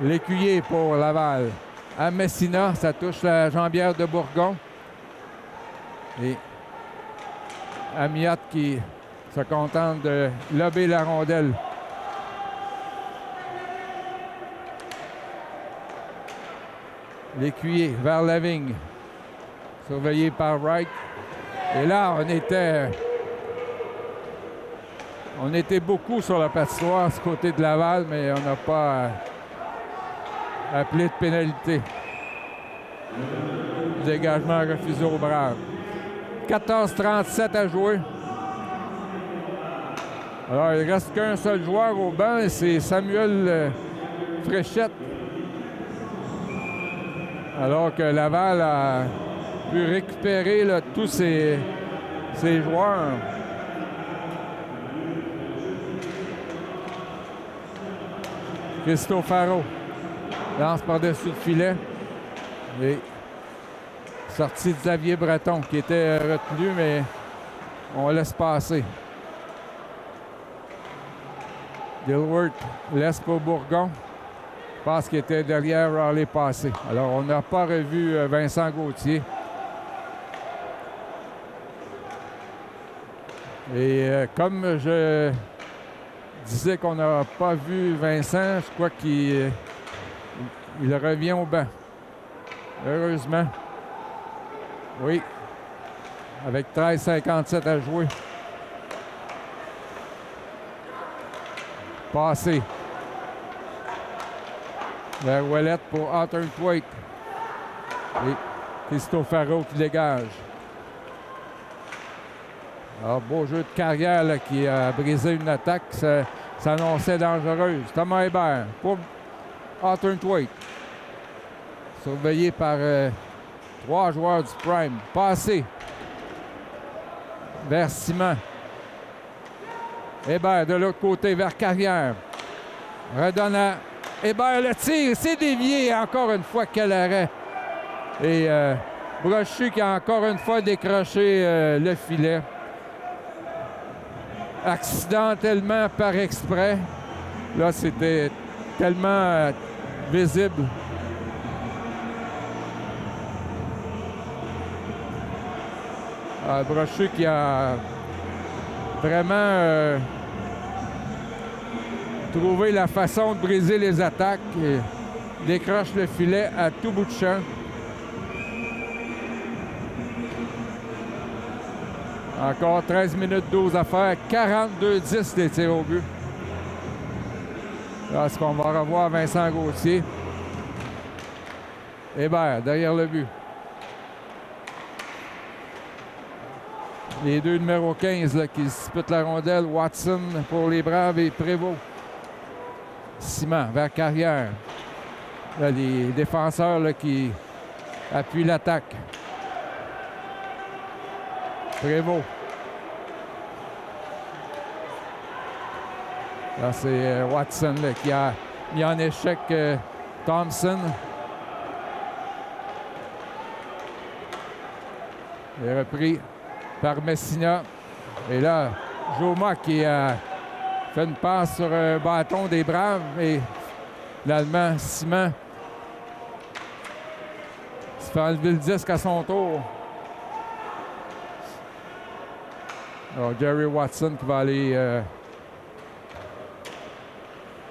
Speaker 8: L'écuyer pour Laval. À Messina, ça touche la jambière de Bourgon. Et Amiot qui se contente de lober la rondelle. L'écuyer vers la vigne. Surveillé par Wright. Et là, on était beaucoup sur la patinoire du côté de Laval, mais on n'a pas appelé de pénalité. Dégagement refusé aux Braves. 14-37 à jouer. Alors, il ne reste qu'un seul joueur au banc, et c'est Samuel Fréchette. Alors que Laval a pu récupérer là, tous ses joueurs. Cristofaro lance par-dessus le filet. Et sortie de Xavier Breton qui était retenu, mais on laisse passer. Dilworth laisse pour Bourgon. Passe qui était derrière Raleigh passé. Alors, on n'a pas revu Vincent Gauthier. Et comme je disais qu'on n'a pas vu Vincent, je crois qu'il revient au banc. Heureusement. Oui. Avec 13,57 à jouer. Passé. Vers Ouellette pour Arthur Thwaite. Et Cristofaro qui dégage. Alors, beau jeu de carrière là, qui a brisé une attaque. Ça s'annonçait dangereuse. Thomas Hébert pour Arthur Thwaite. Surveillé par 3 joueurs du Prime. Passé. Vers Simon. Hébert de l'autre côté vers Carrière. Redonne à Hébert, le tir, c'est dévié. Encore une fois, quel arrêt. Et Brochu qui a encore une fois décroché le filet. Accidentellement par exprès. Là, c'était tellement visible. Brochu qui a vraiment trouvé la façon de briser les attaques et décroche le filet à tout bout de champ. Encore 13 minutes 12 à faire. 42-10 des tirs au but. Là, est-ce qu'on va revoir Vincent Gauthier? Hébert, derrière le but. Les deux numéros 15 là, qui disputent la rondelle. Watson pour les Braves et Prévost. Simon vers Carrière. Là, les défenseurs là, qui appuient l'attaque. Prévost. Là, c'est Watson là, qui a mis en échec Thompson. Il est repris par Messina. Et là, Joma qui a fait une passe sur un bâton des Braves. Et l'Allemand Simon se fait enlever le disque à son tour. Alors, Jerry Watson qui va aller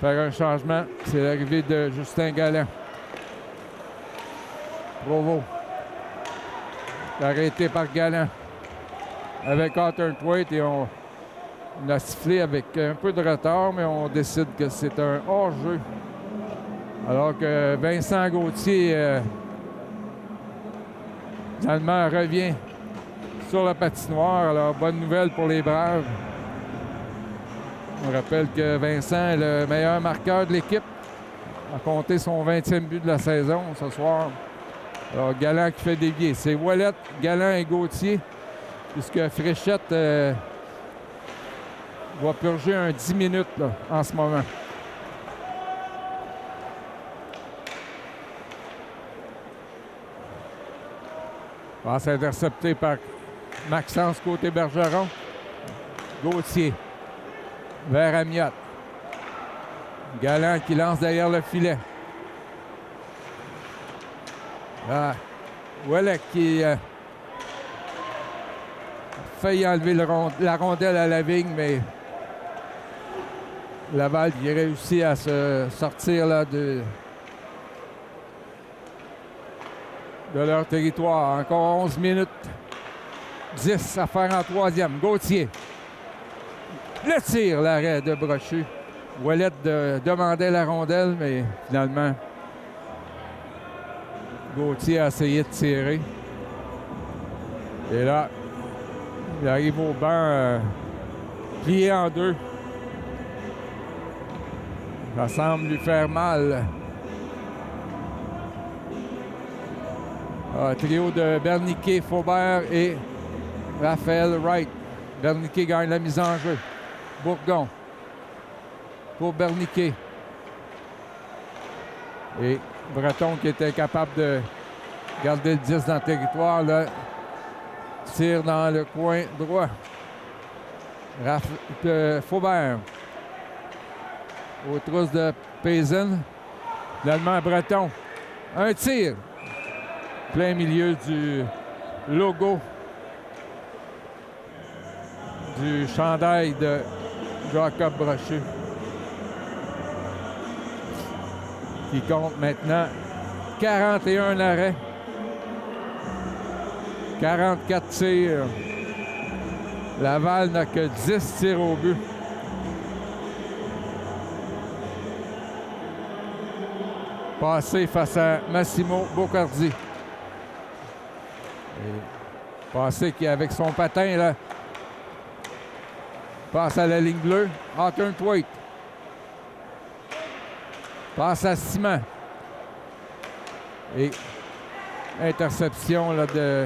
Speaker 8: faire un changement. C'est l'arrivée de Justin Galland. Provo. Arrêté par Galland. Avec Arthur Thwaite et on a sifflé avec un peu de retard, mais on décide que c'est un hors-jeu. Alors que Vincent Gauthier, l'Allemand, revient sur la patinoire. Alors, bonne nouvelle pour les Braves. On rappelle que Vincent est le meilleur marqueur de l'équipe. A compté son 20e but de la saison ce soir. Alors, Galland qui fait dévier. C'est Ouellet, Galland et Gauthier. Puisque Fréchette va purger un 10 minutes là, en ce moment. Passe intercepté par Maxence côté Bergeron. Gauthier vers Amiot. Galland qui lance derrière le filet. Ah, Ouellet qui failli enlever la rondelle à la vigne, mais Laval qui réussit à se sortir là, de leur territoire. Encore 11 minutes. 10 à faire en troisième. Gauthier. Le tir, l'arrêt de Brochu. Ouellet demandait la rondelle, mais finalement, Gauthier a essayé de tirer. Et là, il arrive au banc plié en deux. Ça semble lui faire mal. Trio de Berniquet, Faubert et Raphaël Wright. Berniquet gagne la mise en jeu. Bourgon pour Berniquet. Et Breton qui était capable de garder le 10 dans le territoire. Là, tire dans le coin droit. Faubert. Aux trousses de Payson. L'Allemand Breton. Un tir. Plein milieu du logo du chandail de Jacob Brochu. Qui compte maintenant 41 arrêts. 44 tirs. Laval n'a que 10 tirs au but. Passé face à Massimo Boccardi. Passé qui, avec son patin, là, passe à la ligne bleue. Arthur Thwaite. Passe à Simon. Et interception là, de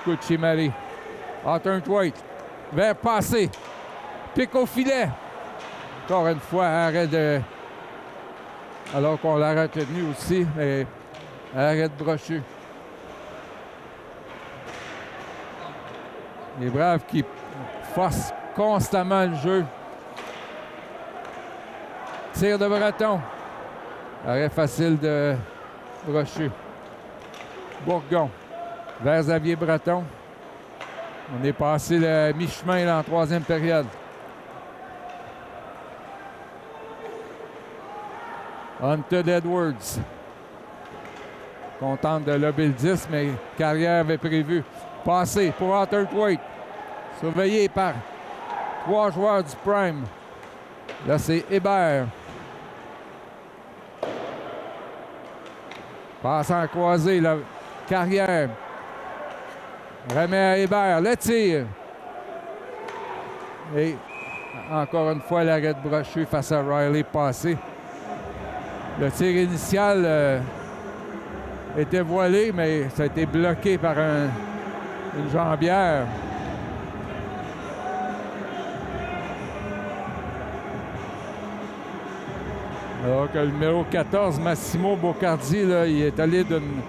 Speaker 8: Scucci-Mari. Arthur Thwaite. Vers passé. Pique au filet. Encore une fois, arrêt de... Alors qu'on l'a retenu aussi, mais arrêt de Brochu. Les Braves qui forcent constamment le jeu. Tir de Breton. Arrêt facile de Brochu. Bourgon vers Xavier Breton. On est passé le mi-chemin là, en troisième période. Hunted Edwards. Contente de lober le 10, mais Carrière avait prévu. Passé pour Arthur Thwaite. Surveillé par 3 joueurs du Prime. Là, c'est Hébert. Passe en croisé, la Carrière. Remet à Hébert. Le tir. Et encore une fois, l'arrêt de Brochu face à Riley passé. Le tir initial était voilé, mais ça a été bloqué par une jambière. Alors que le numéro 14, Massimo Boccardi, là, il est allé d'une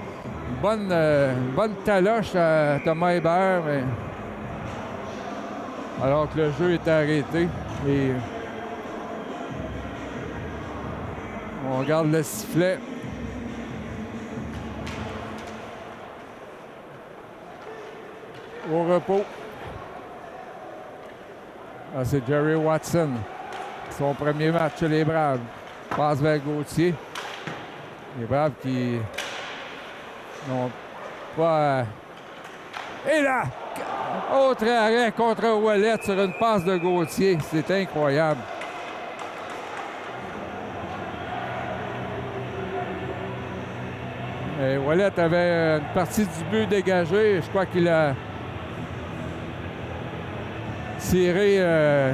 Speaker 8: bonne taloche à Thomas Hébert, mais alors que le jeu était arrêté. Et on regarde le sifflet. Au repos. Ah, c'est Jerry Watson. Son premier match chez les Braves. Passe vers Gauthier. Les Braves qui n'ont pas... Et là! Autre arrêt contre Ouellet sur une passe de Gauthier. C'est incroyable. Et Ouellet avait une partie du but dégagée. Je crois qu'il a tiré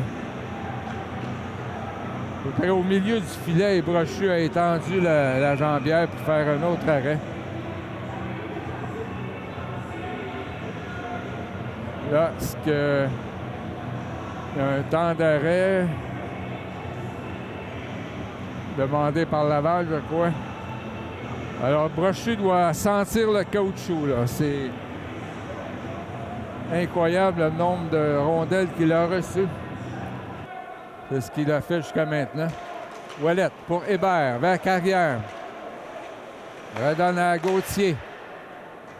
Speaker 8: au milieu du filet et Brochu a étendu la jambière pour faire un autre arrêt. Là, il y a un temps d'arrêt demandé par Laval, je crois. Alors, Brochu doit sentir le caoutchouc, là. C'est incroyable le nombre de rondelles qu'il a reçues. C'est ce qu'il a fait jusqu'à maintenant. Ouellet pour Hébert, vers Carrière. Redonne à Gauthier.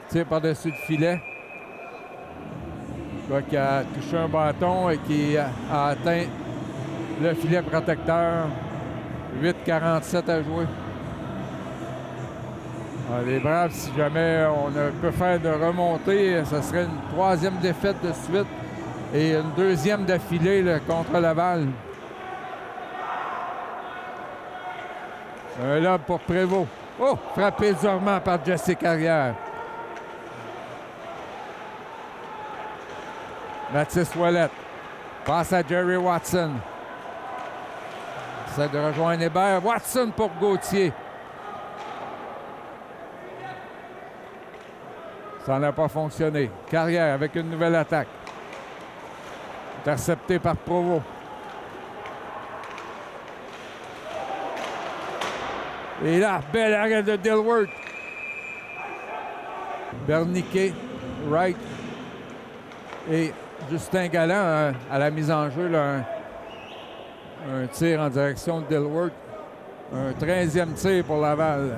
Speaker 8: Tire par-dessus le filet. Je crois qu'il a touché un bâton et qui a atteint le filet protecteur. 8,47 à jouer. Alors, les Braves, si jamais on peut faire de remontée, ce serait une troisième défaite de suite et une deuxième d'affilée contre Laval. Un lob pour Prévost. Oh! Frappé durement par Jesse Carrière. Mathis Ouellet. Passe à Jerry Watson. Essaie de rejoindre Hébert. Watson pour Gauthier. Ça n'a pas fonctionné. Carrière avec une nouvelle attaque. Intercepté par Provost. Et là, bel arrêt de Dilworth. Berniquet, Wright et Justin Galland à la mise en jeu. Là, un tir en direction de Dilworth. Un 13e tir pour Laval.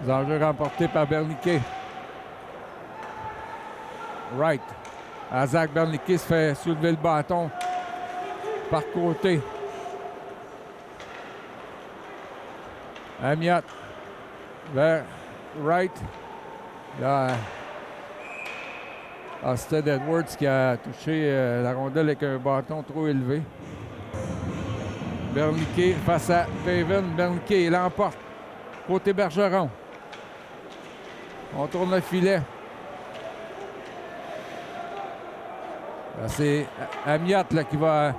Speaker 8: Les enjeux remportés par Berniquet. Wright. À Zach Berniquet se fait soulever le bâton par côté. Amiot vers Wright. Là, Austin Edwards qui a touché la rondelle avec un bâton trop élevé. Berniquet face à Paven. Berniquet, il l'emporte. Côté Bergeron. On tourne le filet. C'est Amiot qui va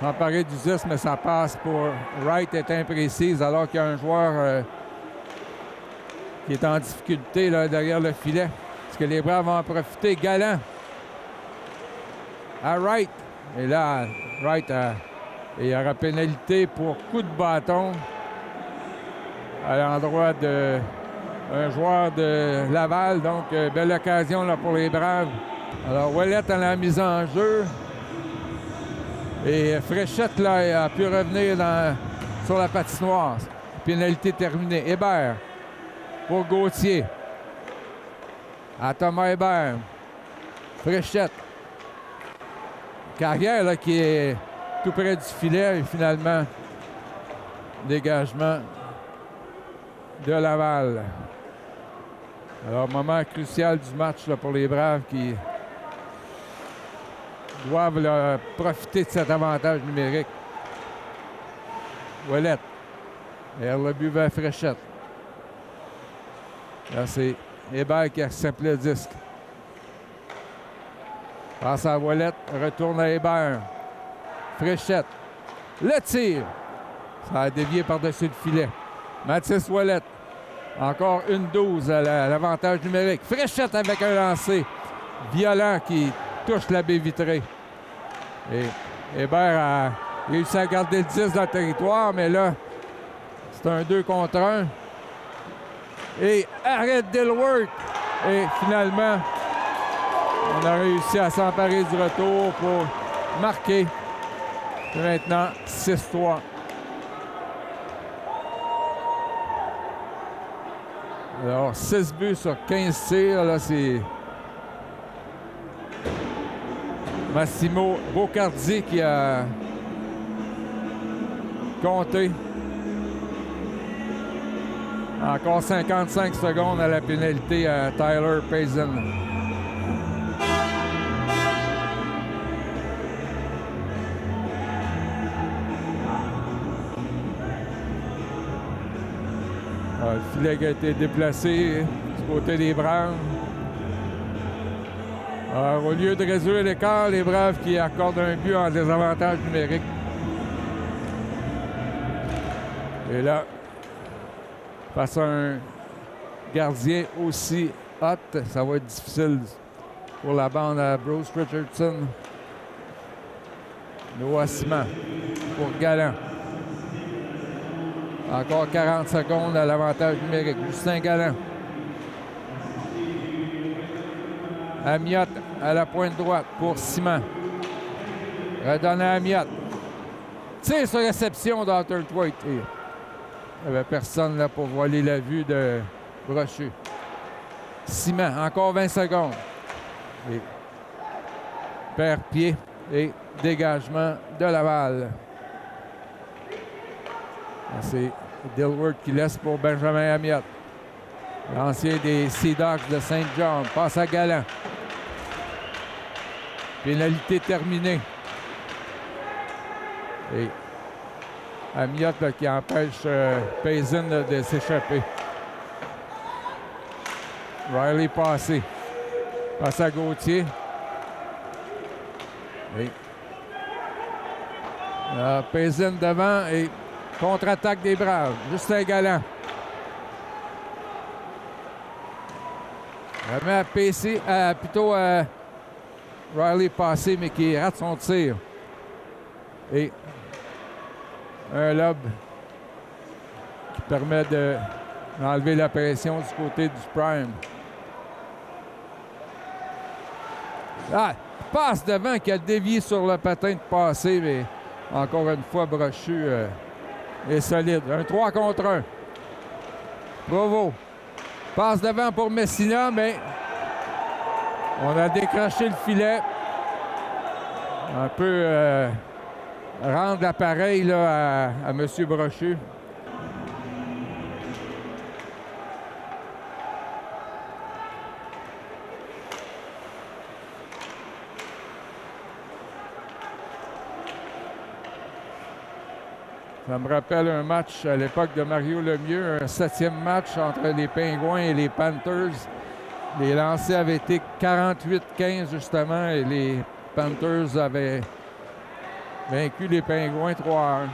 Speaker 8: s'emparer du 10, mais ça passe pour Wright est imprécise alors qu'il y a un joueur qui est en difficulté là, derrière le filet. Est-ce que les Braves vont en profiter? Galland à Wright. Et là, Wright il y aura pénalité pour coup de bâton à l'endroit d'un joueur de Laval. Donc, belle occasion là, pour les Braves. Alors, Ouellet à la mise en jeu. Et Fréchette là, a pu revenir sur la patinoire. Pénalité terminée. Hébert pour Gauthier. À Thomas Hébert. Fréchette. Carrière là, qui est tout près du filet. Et finalement, dégagement de Laval. Alors, moment crucial du match là, pour les Braves qui doivent là, profiter de cet avantage numérique. Ouellet. Et le but vers Fréchette. Là, c'est Hébert qui accepte le disque. Passe à Ouellet. Retourne à Hébert. Fréchette. Le tir. Ça a dévié par-dessus le filet. Mathis Ouellet. Encore une 12 à l'avantage numérique. Fréchette avec un lancer violent qui touche la baie vitrée. Et Hébert a réussi à garder le 10 dans le territoire, mais là, c'est un 2 contre 1. Et arrête Dilworth. Et finalement, on a réussi à s'emparer du retour pour marquer. Et maintenant, 6-3. Alors, 6 buts sur 15 tirs. Là, c'est Massimo Boccardi qui a compté. Encore 55 secondes à la pénalité à Tyler Payson. Le filet qui a été déplacé du côté des Braves. Alors, au lieu de réduire l'écart, les Braves qui accordent un but en désavantage numérique. Et là, face à un gardien aussi hot, ça va être difficile pour la bande à Bruce Richardson. Noah Simon pour Galland. Encore 40 secondes à l'avantage numérique. Justin Galland. Amiot à la pointe droite pour Simon. Redonne à Amiot. Tire sur réception d'Arthur Thwaite. Il n'y avait personne là pour voiler la vue de Brochu. Simon, encore 20 secondes. Et perd pied et dégagement de Laval. C'est Dilworth qui laisse pour Benjamin Amiot. L'ancien des Sea Dogs de Saint John. Passe à Galland. Pénalité terminée. Et Amiot là, qui empêche Payson de s'échapper. Riley passé. Passe à Gauthier. Et Payson devant et contre-attaque des Braves. Justin Galland. Remet à PC, plutôt à Riley passé, mais qui rate son tir. Et un lob qui permet d'enlever la pression du côté du Prime. Ah, passe devant qui a dévié sur le patin de passé, mais encore une fois, Brochu est solide. Un 3 contre 1. Bravo. Passe devant pour Messina, mais on a décroché le filet. Un peu rendre l'appareil là, à M. Brochu. Ça me rappelle un match à l'époque de Mario Lemieux, un 7e match entre les Pingouins et les Panthers. Les lancers avaient été 48-15 justement et les Panthers avaient vaincu les Pingouins 3-1.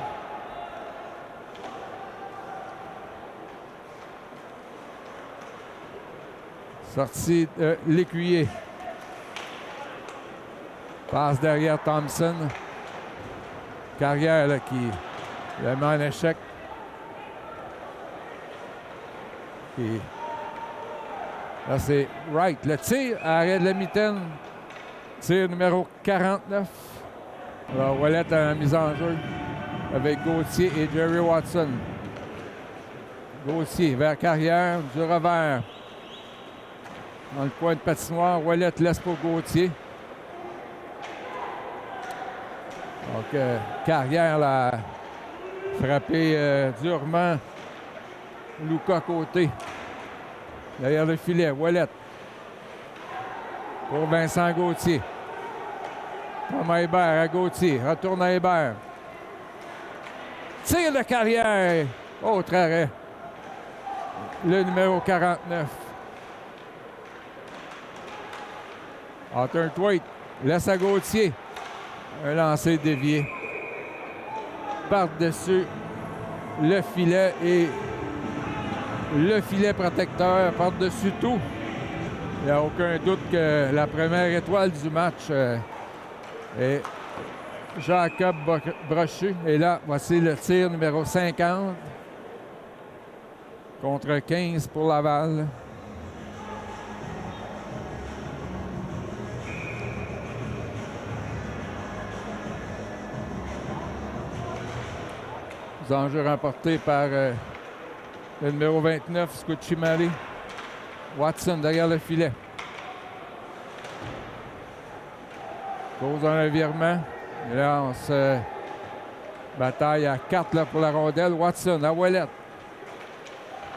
Speaker 8: Sortie de l'Écuyer. Passe derrière Thompson. Carrière là, qui le met en échec. Et là, c'est Wright. Le tir à l'arrêt de la mitaine. Tir numéro 49. Alors, Ouellet a la mise en jeu avec Gauthier et Jerry Watson. Gauthier vers Carrière, du revers. Dans le coin de patinoire, Ouellet laisse pour Gauthier. Donc, Carrière l'a frappé durement. Luca Côté. Derrière le filet, Ouellet. Pour Vincent Gauthier. Thomas Hébert à Gauthier. Retourne à Hébert. Tire de Carrière. Autre arrêt. Le numéro 49. Arthur Thwaite laisse à Gauthier. Un lancer dévié. Par-dessus le filet et le filet protecteur par-dessus tout. Il n'y a aucun doute que la première étoile du match est Jacob Brochu. Et là, voici le tir numéro 50 contre 15 pour Laval. Les enjeux remportés par le numéro 29, Scucimari. Watson derrière le filet. Cause un revirement. Et là, on se bataille à 4 là, pour la rondelle. Watson à Ouellette.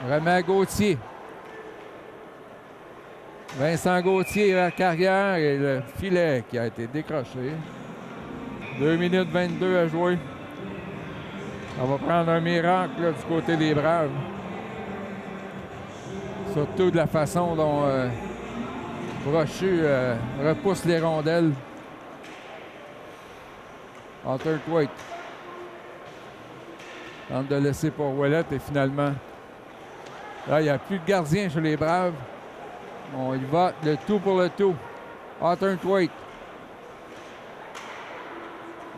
Speaker 8: Remet à Gauthier. Vincent Gauthier vers Carrière et le filet qui a été décroché. 2 minutes 22 à jouer. On va prendre un miracle là, du côté des Braves. Surtout de la façon dont Brochu repousse les rondelles. Hunter Thwaite tente de laisser pour Ouellette et finalement, là, il n'y a plus de gardien chez les Braves. On y va, le tout pour le tout. Hunter Thwaite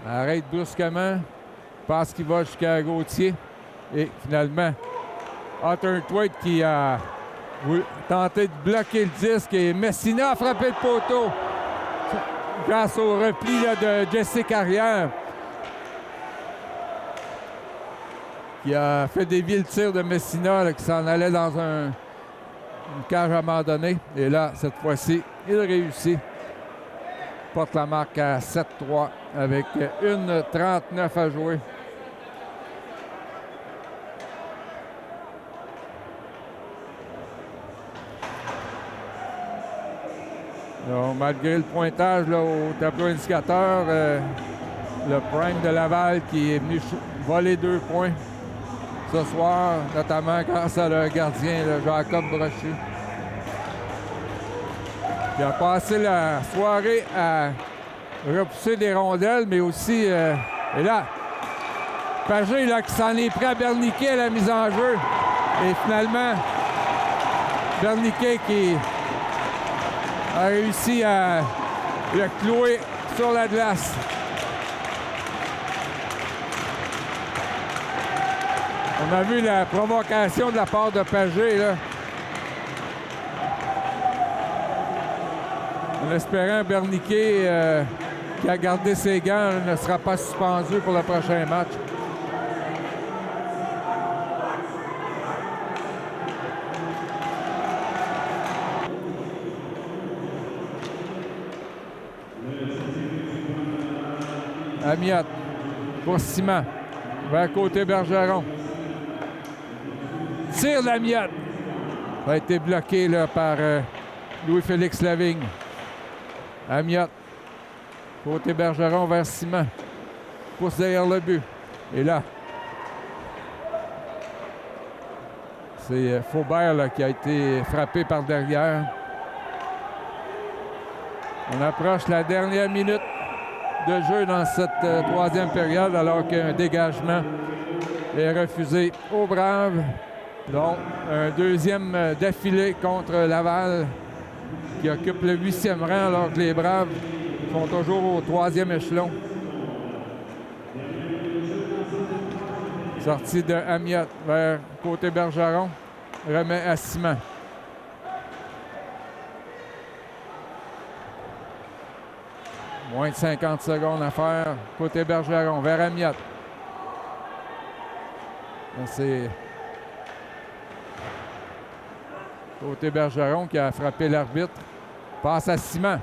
Speaker 8: arrête brusquement. Passe qu'il va jusqu'à Gauthier. Et finalement, Hunter Thwaite qui a tenté de bloquer le disque et Messina a frappé le poteau grâce au repli là, de Jesse Carrière qui a fait dévier le tir de Messina là, qui s'en allait dans une cage abandonnée. Et là, cette fois-ci, il réussit. Porte la marque à 7-3 avec 1:39 à jouer. Alors, malgré le pointage là, au tableau indicateur, le Prime de Laval qui est venu voler 2 points ce soir, notamment grâce à leur gardien, le Jacob Brochu, qui a passé la soirée à repousser des rondelles, mais aussi, et là, Pagé là, qui s'en est pris à Berniquet à la mise en jeu. Et finalement, Berniquet qui a réussi à le clouer sur la glace. On a vu la provocation de la part de Pagé, là. En espérant Berniquet, qui a gardé ses gants, ne sera pas suspendu pour le prochain match. Amiot pour Simon, vers côté Bergeron. Tire d'Amiot. Ça a été bloqué là, par Louis-Félix Lavigne. Amiot, côté Bergeron vers Simon. Pousse derrière le but. Et là, c'est Faubert là, qui a été frappé par derrière. On approche la dernière minute de jeu dans cette troisième période, alors qu'un dégagement est refusé aux Braves. Donc, un deuxième d'affilée contre Laval, qui occupe le 8e rang, alors que les Braves sont toujours au 3e échelon. Sortie de Amiot vers côté Bergeron, remet à Simon. Moins de 50 secondes à faire. Côté Bergeron, vers Amiot. C'est côté Bergeron qui a frappé l'arbitre. Passe à Simon.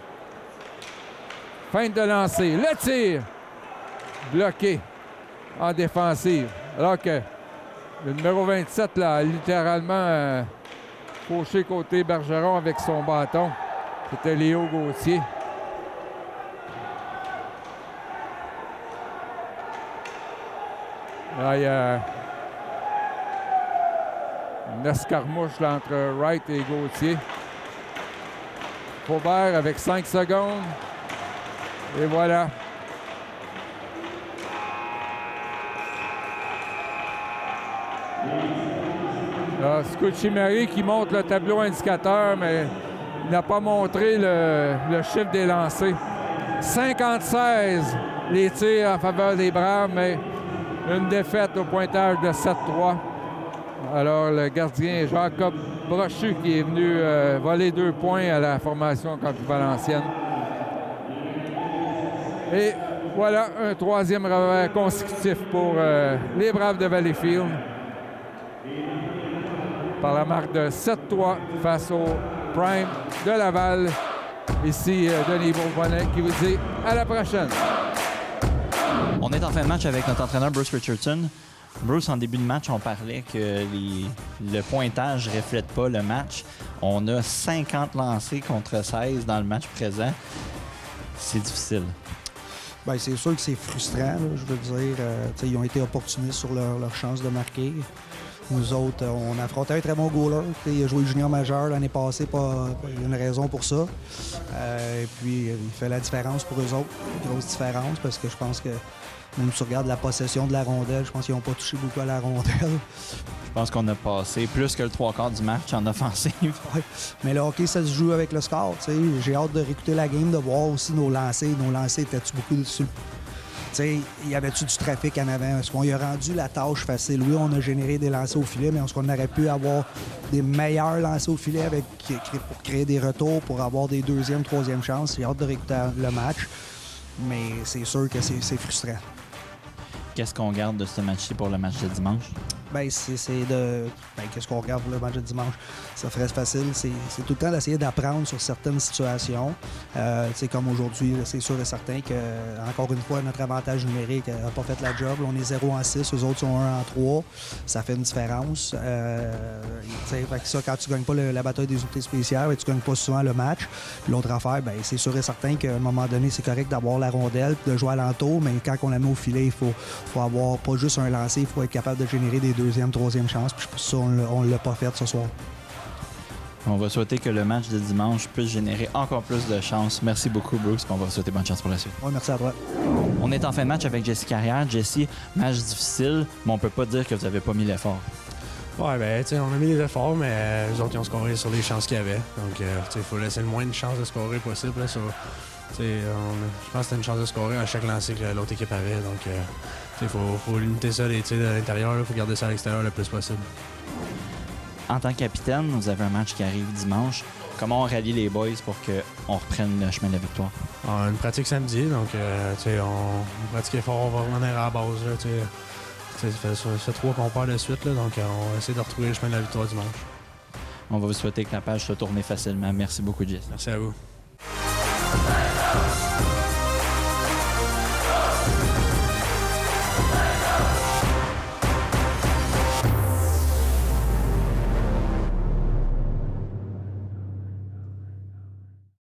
Speaker 8: Feinte de lancer. Le tir! Bloqué en défensive. Alors que le numéro 27 là, a littéralement fauché côté Bergeron avec son bâton. C'était Léo Gauthier. Là, il y a une escarmouche là, entre Wright et Gauthier. Faubert avec 5 secondes. Et voilà. Scucci-Mary qui montre le tableau indicateur, mais il n'a pas montré le chiffre des lancers. 50-16 les tirs en faveur des Braves, mais une défaite au pointage de 7-3. Alors, le gardien Jacob Brochu qui est venu voler 2 points à la formation contre Valenciennes. Et voilà un 3e revers consécutif pour les Braves de Valleyfield. Par la marque de 7-3 face au Prime de Laval. Ici, Denis Bourbonnais qui vous dit à la prochaine.
Speaker 1: On est en fin de match avec notre entraîneur Bruce Richardson. Bruce, en début de match, on parlait que le pointage ne reflète pas le match. On a 50 lancés contre 16 dans le match présent. C'est difficile.
Speaker 7: Bien, c'est sûr que c'est frustrant, là, je veux dire. Ils ont été opportunistes sur leur chance de marquer. Nous autres, on affrontait un très bon goaler. Il a joué junior majeur l'année passée, il y a une raison pour ça. Et puis, il fait la différence pour eux autres. Une grosse différence, parce que je pense que, même si tu regardes la possession de la rondelle, je pense qu'ils n'ont pas touché beaucoup à la rondelle.
Speaker 1: Je pense qu'on a passé plus que le 3/4 du match en offensive.
Speaker 7: Ouais. Mais le hockey, ça se joue avec le score. J'ai hâte de réécouter la game, de voir aussi nos lancers. Nos lancers étaient-tu beaucoup dessus? Il y avait-tu du trafic en avant? Est-ce qu'on y a rendu la tâche facile? Oui, on a généré des lancers au filet, mais est-ce qu'on aurait pu avoir des meilleurs lancers au filet pour créer des retours, pour avoir des 2e, 3e chances? J'ai hâte de réécouter le match, mais c'est sûr que c'est frustrant.
Speaker 1: Qu'est-ce qu'on garde de ce match-ci pour le match de dimanche?
Speaker 7: Qu'est-ce qu'on regarde pour le match de dimanche? Ça ferait facile. C'est tout le temps d'essayer d'apprendre sur certaines situations. Comme aujourd'hui, c'est sûr et certain que, encore une fois, notre avantage numérique n'a pas fait la job. On est 0-6, eux autres sont 1-3. Ça fait une différence. Quand tu ne gagnes pas la bataille des unités spéciales, tu ne gagnes pas souvent le match. Puis l'autre affaire, c'est sûr et certain qu'à un moment donné, c'est correct d'avoir la rondelle et de jouer alentour, mais quand on la met au filet, il faut avoir pas juste un lancer, il faut être capable de générer des 2e, 3e chances. Puis ça, on ne l'a pas fait ce soir.
Speaker 1: On va souhaiter que le match de dimanche puisse générer encore plus de chances. Merci beaucoup, Bruce. On va vous souhaiter bonne chance pour la suite.
Speaker 7: Oui, merci à toi.
Speaker 1: On est en fin de match avec Jessie Carrière. Jessie, match difficile, mais on peut pas dire que vous n'avez pas mis l'effort.
Speaker 10: Ouais, on a mis des efforts, mais eux autres, ils ont scoré sur les chances qu'il y avait. Donc, il faut laisser le moins de chances de scorer possible. Là, je pense que c'était une chance de scorer à chaque lancer que l'autre équipe avait. Donc, il faut limiter ça, les tirs de l'intérieur. Il faut garder ça à l'extérieur le plus possible.
Speaker 1: En tant que capitaine, vous avez un match qui arrive dimanche. Comment on rallie les boys pour qu'on reprenne le chemin de la victoire?
Speaker 10: Une pratique samedi, donc on pratique fort, on va revenir à la base. Ça fait 3 qu'on perd de suite, là, donc on va essayer de retrouver le chemin de la victoire dimanche.
Speaker 1: On va vous souhaiter que la page soit tournée facilement. Merci beaucoup, Jess.
Speaker 10: Merci à vous.